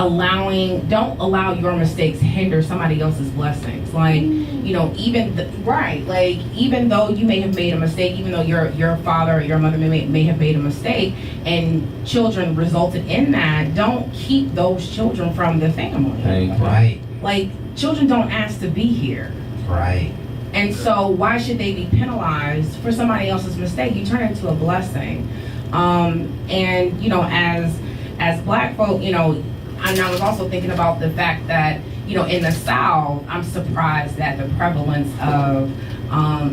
don't allow your mistakes hinder somebody else's blessings. Like, you know, even though you may have made a mistake, even though your father or your mother may have made a mistake, and children resulted in that, don't keep those children from the family. Right. Like, children don't ask to be here. Right. And so why should they be penalized for somebody else's mistake? You turn it into a blessing. And, you know, as black folk, you know, and I was also thinking about the fact that, you know, in the South, I'm surprised that the prevalence of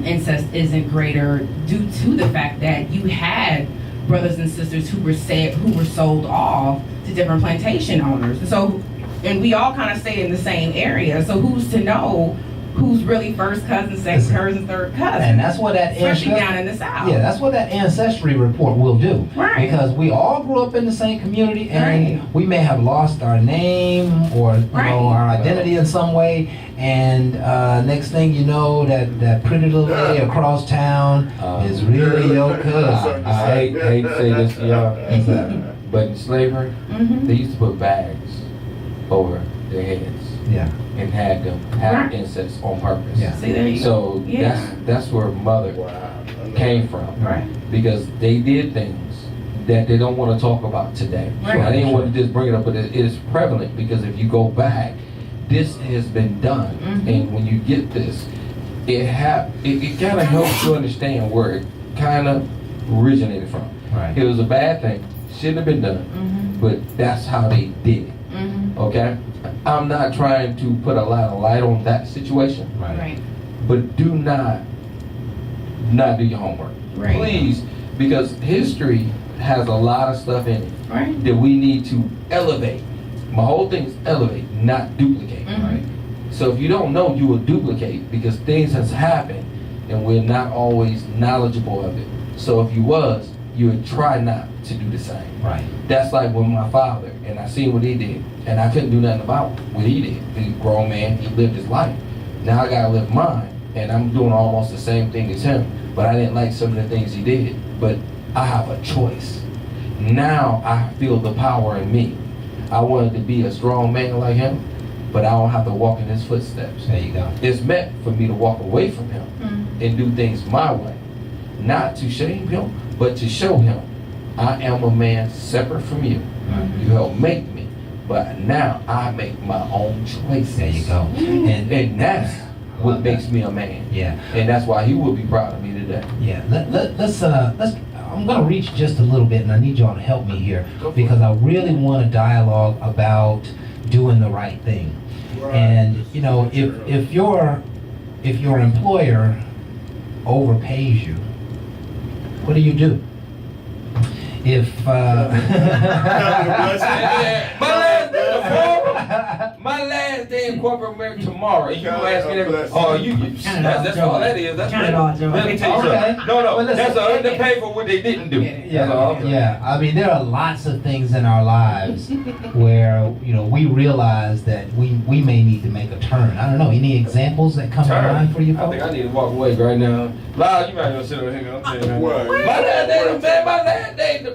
incest isn't greater, due to the fact that you had brothers and sisters who were sold off to different plantation owners. And we all kind of stayed in the same area. So who's to know who's really first cousin, second cousin, third cousin? And that's what that especially down in the South. Yeah, that's what that ancestry report will do. Right. Because we all grew up in the same community, and Right. we may have lost our name or you Right. know, our identity in some way. And next thing you know, that pretty little lady across town is really your cousin. I hate to say this to y'all, but in slavery, they used to put bags over their heads Yeah. and had them have Right. incest on purpose. Yeah. See, there you go. So Yeah. that's where mother came from, Right. because they did things that they don't want to talk about today. Right. I didn't want to just bring it up, but it is prevalent, because if you go back, this has been done, and when you get this, it kind of helps you understand where it kind of originated from. Right. It was a bad thing, shouldn't have been done, but that's how they did it. Okay, I'm not trying to put a lot of light on that situation, Right. but do not do your homework, Right. please, because history has a lot of stuff in it Right. that we need to elevate. My whole thing is elevate, not duplicate. Right. So if you don't know, you will duplicate, because things has happened and we're not always knowledgeable of it. So if you was, you would try not to do the same. Right. That's like with my father, and I seen what he did, and I couldn't do nothing about what he did. He's a grown man, he lived his life. Now I gotta live mine, and I'm doing almost the same thing as him, but I didn't like some of the things he did. But I have a choice. Now I feel the power in me. I wanted to be a strong man like him, but I don't have to walk in his footsteps. There you go. It's meant for me to walk away from him and do things my way. Not to shame him, but to show him I am a man separate from you. You helped make me, but now I make my own choices. There you go. And that's what makes me a man. Yeah. And that's why he will be proud of me today. Yeah, let's I'm gonna reach just a little bit, and I need y'all to help me here, because I really want to dialogue about doing the right thing. And you know, if your employer overpays you, what do you do? If My last day in corporate America tomorrow. You ask me that. Bless Oh, you. that's all that is. That's Count it all, Joe. Let me tell you Okay. something. No, Well, listen. that's an underpay for what they didn't do. That's all. Yeah. I mean, there are lots of things in our lives where, you know, we realize that we may need to make a turn. I don't know. Any examples that come to mind for you I folks? think I need to walk away right now. Lyle, you might as well sit over here. I'm telling you. What? My last day, man. My last day.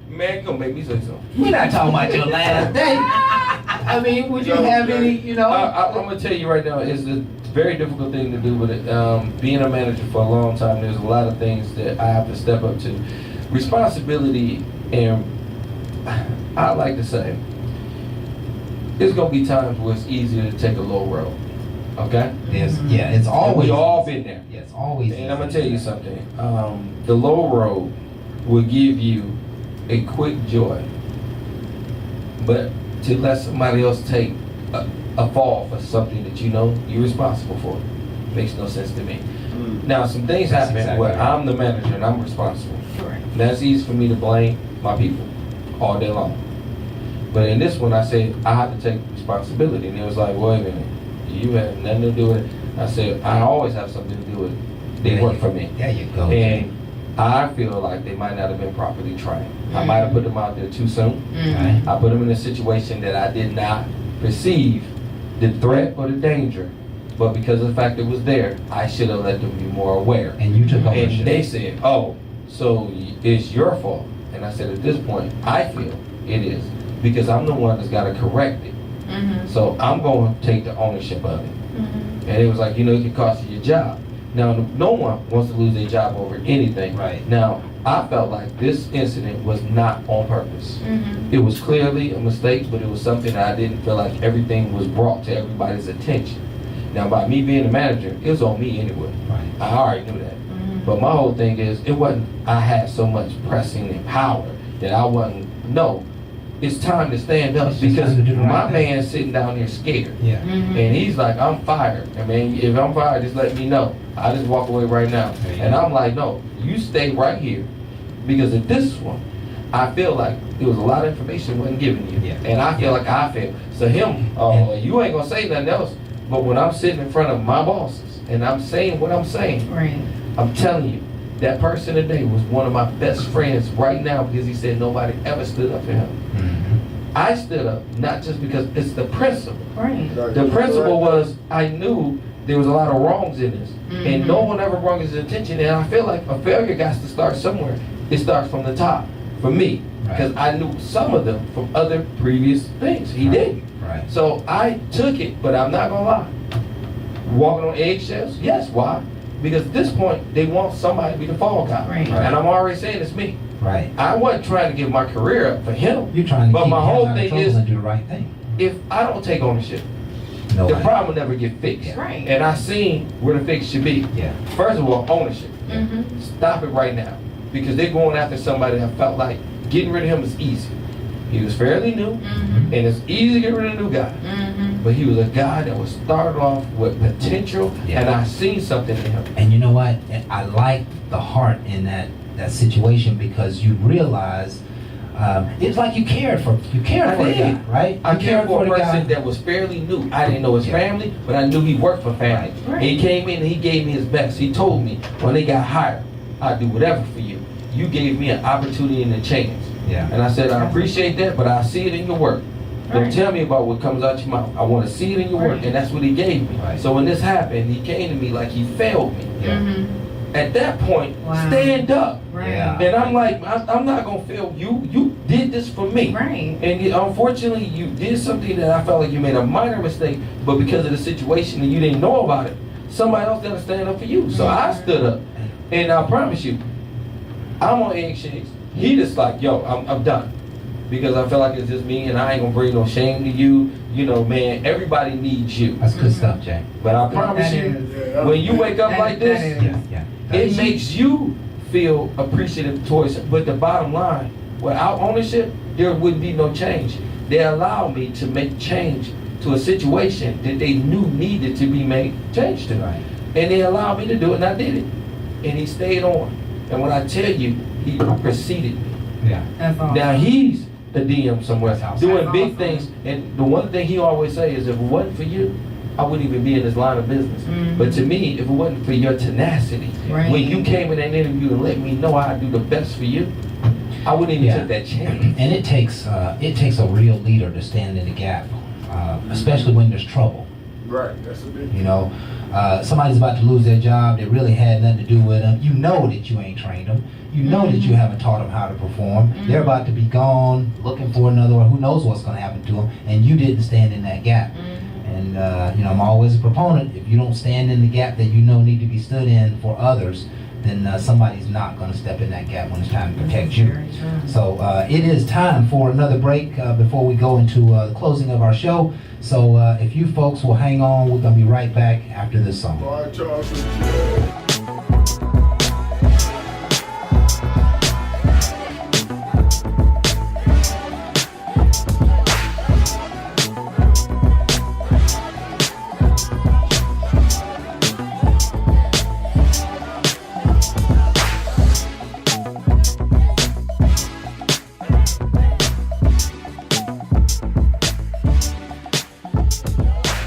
Man, you gonna make me say something. We're not talking about your last day. I mean, would you have any, you know? I'm gonna tell you right now, it's a very difficult thing to do, but being a manager for a long time, there's a lot of things that I have to step up to. Responsibility, and I like to say, there's gonna be times where it's easier to take a low road. Okay? Yes, yeah, it's And always. we all been there. Yeah, it's always. And I'm gonna tell you something. The low road will give you a quick joy, but to let somebody else take a fall for something that you know you're responsible for makes no sense to me. Now, some things That's happen exactly where right. I'm the manager and I'm responsible. Correct. That's easy for me to blame my people all day long. But in this one, I said I have to take responsibility, and it was like, wait a minute, you have nothing to do with it. I said I always have something to do with it. They work for me. There you go. And I feel like they might not have been properly trained. I might have put them out there too soon. Right. I put them in a situation that I did not perceive the threat or the danger, but because of the fact it was there, I should have let them be more aware. And you took ownership. And they said, oh, so it's your fault. And I said, at this point, I feel it is, because I'm the one that's got to correct it. So I'm going to take the ownership of it. And it was like, it could cost you your job. Now, no one wants to lose their job over anything. Right. Now, I felt like this incident was not on purpose. It was clearly a mistake, but it was something that I didn't feel like everything was brought to everybody's attention. Now, by me being the manager, it was on me anyway. Right. I already knew that. But my whole thing is, it wasn't I had so much pressing and power that I wasn't, no. It's time to stand up It's just because time to do the right my thing. man's sitting down there scared. Yeah. And he's like, I'm fired. I mean, if I'm fired, just let me know. I just walk away right now. And I'm like, no, you stay right here. Because at this one, I feel like there was a lot of information wasn't given you. Yeah. And I feel like I failed. So him, you ain't gonna say nothing else. But when I'm sitting in front of my bosses and I'm saying what I'm saying, Right. I'm telling you, that person today was one of my best friends right now because he said nobody ever stood up for him. I stood up, not just because it's the principle. Right. The principle was I knew there was a lot of wrongs in this. And no one ever brought his attention. And I feel like a failure got to start somewhere. It starts from the top, for me. Because I knew some of them from other previous things. He didn't. Right. So I took it, but I'm not gonna lie. Walking on eggshells? Yes, why? Because at this point, they want somebody to be the fall guy. Right. And I'm already saying it's me. Right. I wasn't trying to give my career up for him. You're trying to But keep my him whole out of thing trouble is, and do the right thing. if I don't take ownership, No. the problem will never get fixed. Right. And I seen where the fix should be. Yeah. First of all, ownership. Mm-hmm. Stop it right now. Because they're going after somebody that felt like getting rid of him was easy. He was fairly new, and it's easy to get rid of a new guy. But he was a guy that was started off with potential, and I seen something in him. And you know what? I like the heart in that situation because you realize it's like you cared for the guy, right? I You cared for a the guy. person that was fairly new. I didn't know his family, but I knew he worked for family. Right. He came in and he gave me his best. He told me when they got hired, I'd do whatever for you. You gave me an opportunity and a chance. Yeah. And I said, I appreciate that, but I see it in your work. Don't Right. tell me about what comes out your mouth. I want to see it in your work, Right. and that's what he gave me. Right. So when this happened, he came to me like he failed me. At that point, Wow. stand up. Right. Yeah. And I'm like, I'm not gonna fail you. You did this for me. Right. And unfortunately, you did something that I felt like you made a minor mistake, but because of the situation and you didn't know about it, somebody else got to stand up for you. So I stood up, and I promise you, I'm on eggshells. He just like, yo, I'm done. Because I feel like it's just me and I ain't gonna bring no shame to you. You know, man, everybody needs you. That's good stuff, Jay. But I promise That you, is. when you wake up That- like that this, is. Yeah. it makes you feel appreciative towards it. But the bottom line, without ownership, there wouldn't be no change. They allowed me to make change to a situation that they knew needed to be made change to. Right. And they allowed me to do it, and I did it. And he stayed on. And when I tell you, he preceded me. Yeah. That's all. Now he's the DM somewhere, That's awesome. doing That's big awesome. things. And the one thing he always say is, if it wasn't for you, I wouldn't even be in this line of business. But to me, if it wasn't for your tenacity, Right. when you came in that interview and let me know I'd do the best for you, I wouldn't even take that chance. And it takes a real leader to stand in the gap, especially when there's trouble. Right, that's a big. You know, somebody's about to lose their job. They really had nothing to do with them. You know that you ain't trained them. You know that you haven't taught them how to perform. They're about to be gone, looking for another, or who knows what's going to happen to them, and you didn't stand in that gap. And you know, I'm always a proponent. If you don't stand in the gap that you know need to be stood in for others, then somebody's not going to step in that gap when it's time to protect you. Very true. So it is time for another break before we go into the closing of our show. So if you folks will hang on, we're going to be right back after this song. Bar talk with Jay.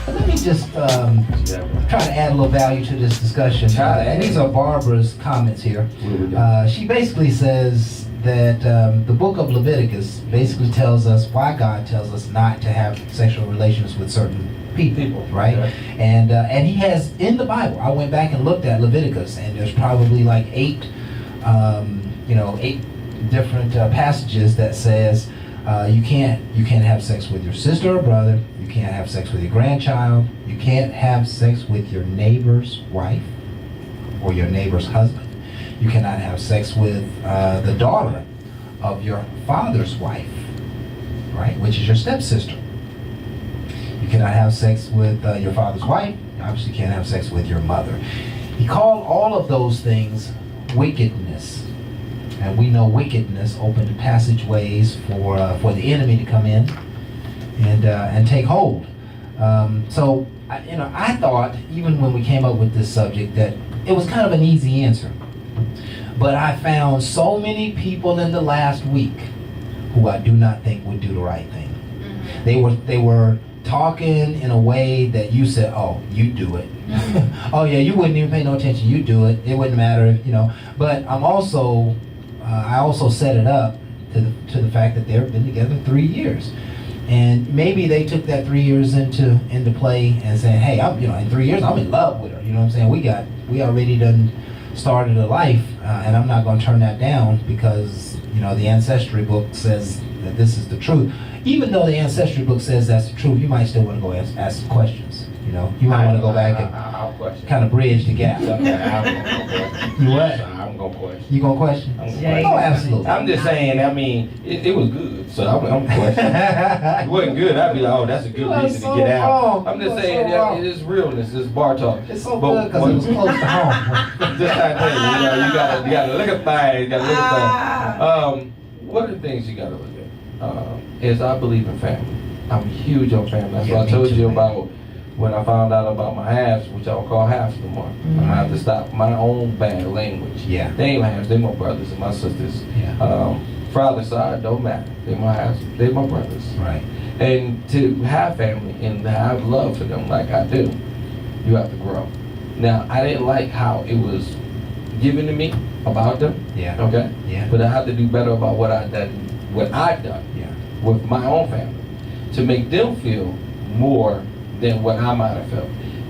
Let me just try to add a little value to this discussion. And these are Barbara's comments here. She basically says that the book of Leviticus basically tells us why God tells us not to have sexual relations with certain people, right? Yeah. And he has in the Bible. I went back and looked at Leviticus, and there's probably like eight different passages that says You can't have sex with your sister or brother. You can't have sex with your grandchild. You can't have sex with your neighbor's wife or your neighbor's husband. You cannot have sex with the daughter of your father's wife, right, which is your stepsister. You cannot have sex with your father's wife. You obviously can't have sex with your mother. He called all of those things wickedness. And we know wickedness opened passageways for the enemy to come in and take hold. So I thought, even when we came up with this subject, that it was kind of an easy answer. But I found so many people in the last week who I do not think would do the right thing. Mm-hmm. They were talking in a way that you said, "Oh, you do it." Mm-hmm. "Oh yeah, you wouldn't even pay no attention. You do it. It wouldn't matter if, you know." But I also set it up to the fact that they've been together 3 years. And maybe they took that 3 years into play and saying, "Hey, in 3 years I'm in love with her." You know what I'm saying? We already done started a life, and I'm not going to turn that down because the ancestry book says that this is the truth. Even though the ancestry book says that's the truth, you might still want to go ask some questions. You might want to go back and kind of bridge the gap. You what? I'm gonna question. You gonna question? Oh, absolutely. I'm just saying. I mean, it was good, so I'm questioning. If it wasn't good, I'd be like, "Oh, that's a good reason to get out." I'm just saying that it is realness. It's bar talk. It's so good because it was close to home. Just like that, you gotta look at things. You gotta look at things. One of the things you gotta look at is I believe in family. I'm huge on family. That's what I told you about. When I found out about my halves, which I don't call halves no more, I have to stop my own bad language. Yeah. They ain't my halves, they my brothers and my sisters. Yeah. Father side don't matter. They my halves, they my brothers. Right. And to have family and to have love for them like I do, you have to grow. Now, I didn't like how it was given to me about them. Yeah. Okay. Yeah. But I have to do better about what I've done Yeah. with my own family to make them feel more than what I might have felt.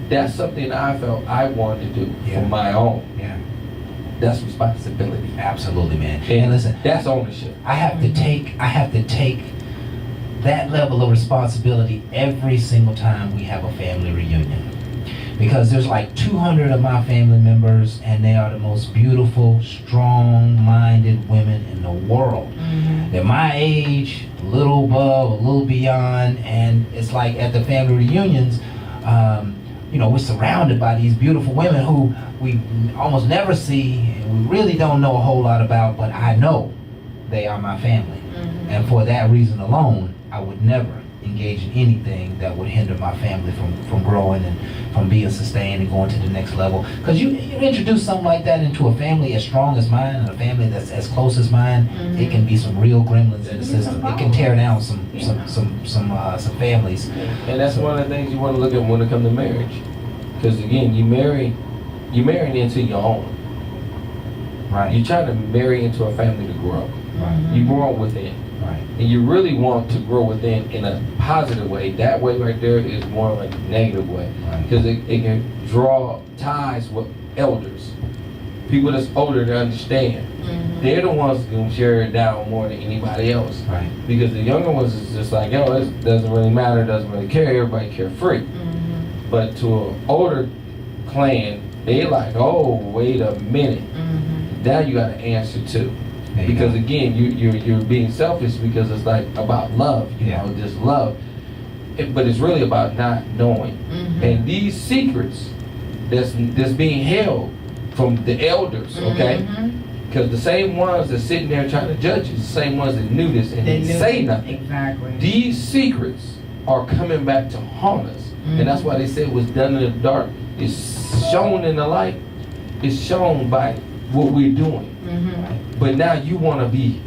That's something I felt I wanted to do for my own. Yeah. That's responsibility. Absolutely, man. And listen, that's ownership. I have to take that level of responsibility every single time we have a family reunion. Because there's like 200 of my family members, and they are the most beautiful, strong-minded women in the world. Mm-hmm. They're my age, a little above, a little beyond, and it's like at the family reunions, we're surrounded by these beautiful women who we almost never see, and we really don't know a whole lot about, but I know they are my family. Mm-hmm. And for that reason alone, I would never engage in anything that would hinder my family from growing and from being sustained and going to the next level. Because you introduce something like that into a family as strong as mine and a family that's as close as mine, it can be some real gremlins in the system. It can tear down some families. And that's one of the things you want to look at when it comes to marriage. Because again, you're marrying into your own. Right. You're trying to marry into a family to grow. Right. You grow within. Right. And you really want to grow within in a positive way. That way right there is more like a negative way. Because it can draw ties with elders. People that's older to understand. Mm-hmm. They're the ones who can share it down more than anybody else. Right. Because the younger ones is just like, it doesn't really matter, doesn't really care, everybody carefree. Mm-hmm. But to an older clan, they like, oh, wait a minute. Mm-hmm. Now you got to answer too. Because again, you're being selfish because it's like about love, you know, just love. But it's really about not knowing. Mm-hmm. And these secrets that's being held from the elders, okay? Because the same ones that's sitting there trying to judge you, the same ones that knew this and didn't say nothing. Exactly. These secrets are coming back to haunt us. Mm-hmm. And that's why they say it was done in the dark. It's shown in the light. It's shown by what we're doing. Mm-hmm. But now you want to be,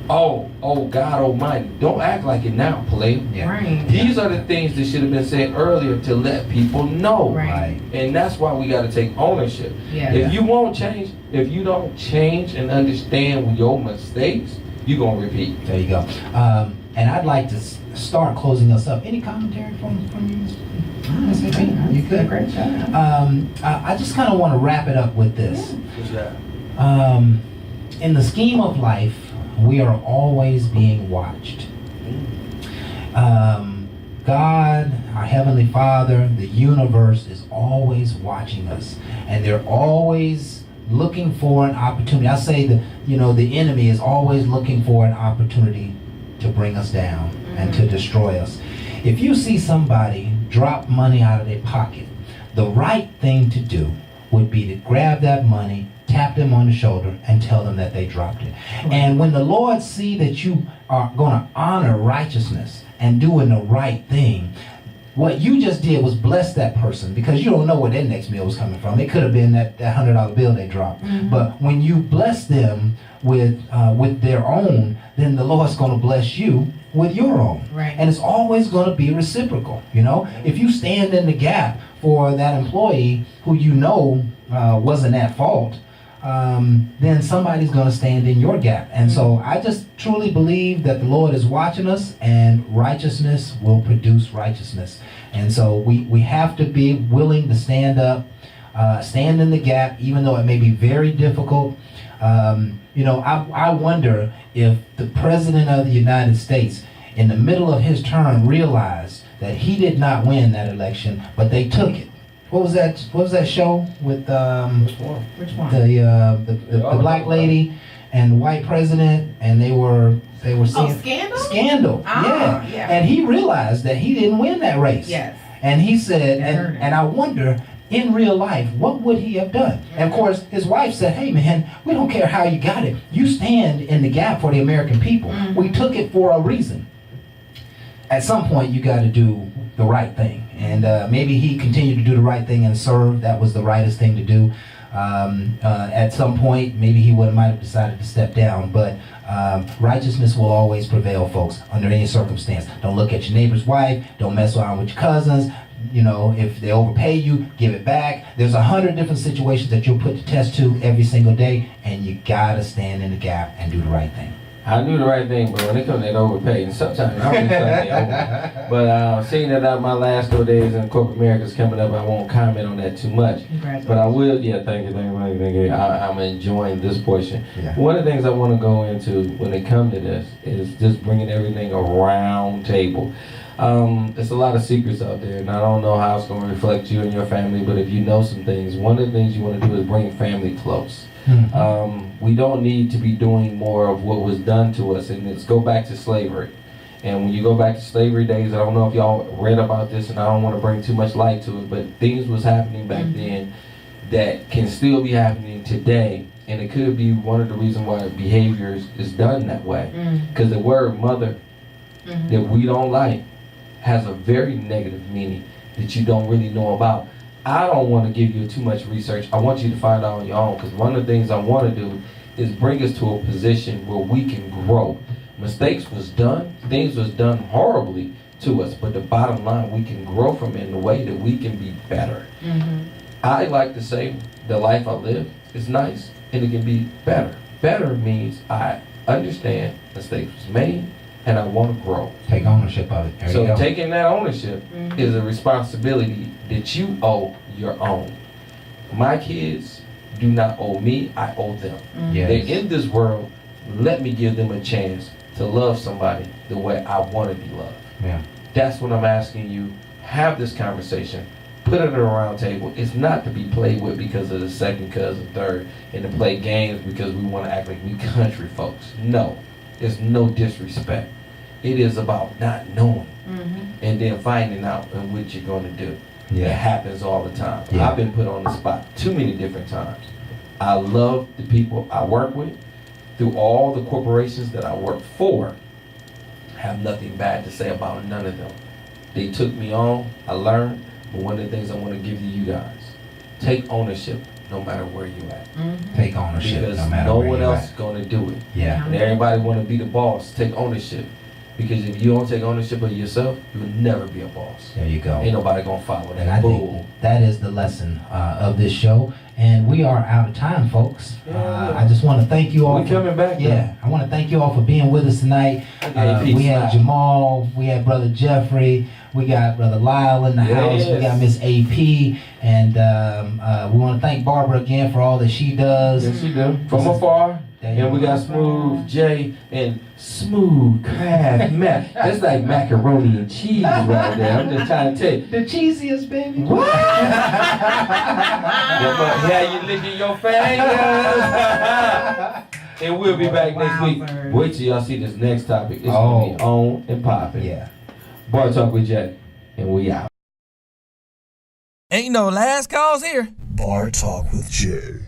oh God Almighty. Don't act like it now, play. Yeah. Right. These are the things that should have been said earlier to let people know. Right. And that's why we got to take ownership. Yeah. If you won't change, if you don't change and understand your mistakes, you're going to repeat. There you go. And I'd like to start closing us up. Any commentary from you? You good? Great job. I just kind of want to wrap it up with this. Yeah. In the scheme of life, we are always being watched. God, our Heavenly Father, the universe is always watching us, and they're always looking for an opportunity. I say that, the enemy is always looking for an opportunity to bring us down and to destroy us. If you see somebody drop money out of their pocket, the right thing to do would be to grab that money, tap them on the shoulder, and tell them that they dropped it. And when the Lord see that you are going to honor righteousness and doing the right thing, what you just did was bless that person, because you don't know where their next meal was coming from. It could have been that $100 bill they dropped. But when you bless them with their own, then the Lord's going to bless you with your own. Right. And it's always going to be reciprocal. If you stand in the gap for that employee who wasn't at fault, then somebody's going to stand in your gap. And so I just truly believe that the Lord is watching us, and righteousness will produce righteousness. And so we have to be willing to stand up, stand in the gap, even though it may be very difficult. I wonder if the President of the United States, in the middle of his term, realized that he did not win that election, but they took it. What was that show with Which one? the black lady and the white president, and they were seeing Scandal? Scandal. Yeah. And he realized that he didn't win that race. Yes. And he said, and I wonder, in real life, what would he have done? And of course, his wife said, hey man, we don't care how you got it. You stand in the gap for the American people. We took it for a reason. At some point, you got to do the right thing. And maybe he continued to do the right thing and serve. That was the rightest thing to do. At some point, maybe he might have decided to step down. But righteousness will always prevail, folks, under any circumstance. Don't look at your neighbor's wife. Don't mess around with your cousins. If they overpay you, give it back. There's 100 different situations that you'll put to test to every single day, and you gotta stand in the gap and do the right thing. I do the right thing, but when it comes to that overpay, and sometimes I don't do something over. But seeing that my last 4 days in corporate America is coming up, I won't comment on that too much. But I will, thank you. I'm enjoying this portion. Yeah. One of the things I want to go into when it comes to this is just bringing everything around table. There's a lot of secrets out there, and I don't know how it's going to reflect you and your family, but if you know some things, one of the things you want to do is bring family close. We don't need to be doing more of what was done to us, and let's go back to slavery. And when you go back to slavery days, I don't know if y'all read about this, and I don't want to bring too much light to it, but things was happening back then that can still be happening today, and it could be one of the reasons why behavior is done that way. Because the word mother that we don't like has a very negative meaning that you don't really know about. I don't want to give you too much research. I want you to find out on your own, because one of the things I want to do is bring us to a position where we can grow. Mistakes was done, things was done horribly to us, but the bottom line, we can grow from it in a way that we can be better. I like to say the life I live is nice and it can be better. Better means I understand mistakes was made and I want to grow. Take ownership of it. There you go. Taking that ownership is a responsibility that you owe your own. My kids do not owe me, I owe them. Yes. They're in this world, let me give them a chance to love somebody the way I want to be loved. Yeah. That's what I'm asking you. Have this conversation. Put it at a round table. It's not to be played with because of the second, cousin, third, and to play games because we want to act like we country folks. No. It's no disrespect. It is about not knowing and then finding out and what you're going to do. Yeah. It happens all the time. Yeah. I've been put on the spot too many different times. I love the people I work with. Through all the corporations that I work for, I have nothing bad to say about none of them. They took me on, I learned, but one of the things I want to give to you guys, take ownership no matter where you're at. Take ownership Because no matter no where one you're else at. is going to do it. Yeah. And everybody want to be the boss. Take ownership. Because if you don't take ownership of yourself, you'll never be a boss. There you go. Ain't nobody going to follow And that I bull. think that is the lesson of this show. And we are out of time, folks. I just want to thank you all. We coming back, though. Yeah, I want to thank you all for being with us tonight. Peace We had out. Jamal, we had Brother Jeffrey, we got Brother Lyle in the house, we got Miss AP, and we want to thank Barbara again for all that she does. Yes, you do. From afar. And we got Smooth J and Smooth Craft Mac. That's like macaroni and cheese right there. I'm just trying to tell you. The cheesiest, baby. What? Yeah, you licking your fingers. And we'll be back next week. Wait till y'all see this next topic. It's gonna be on and popping. Yeah. Bar Talk with Jay, and we out. Ain't no last calls here. Bar Talk with Jay.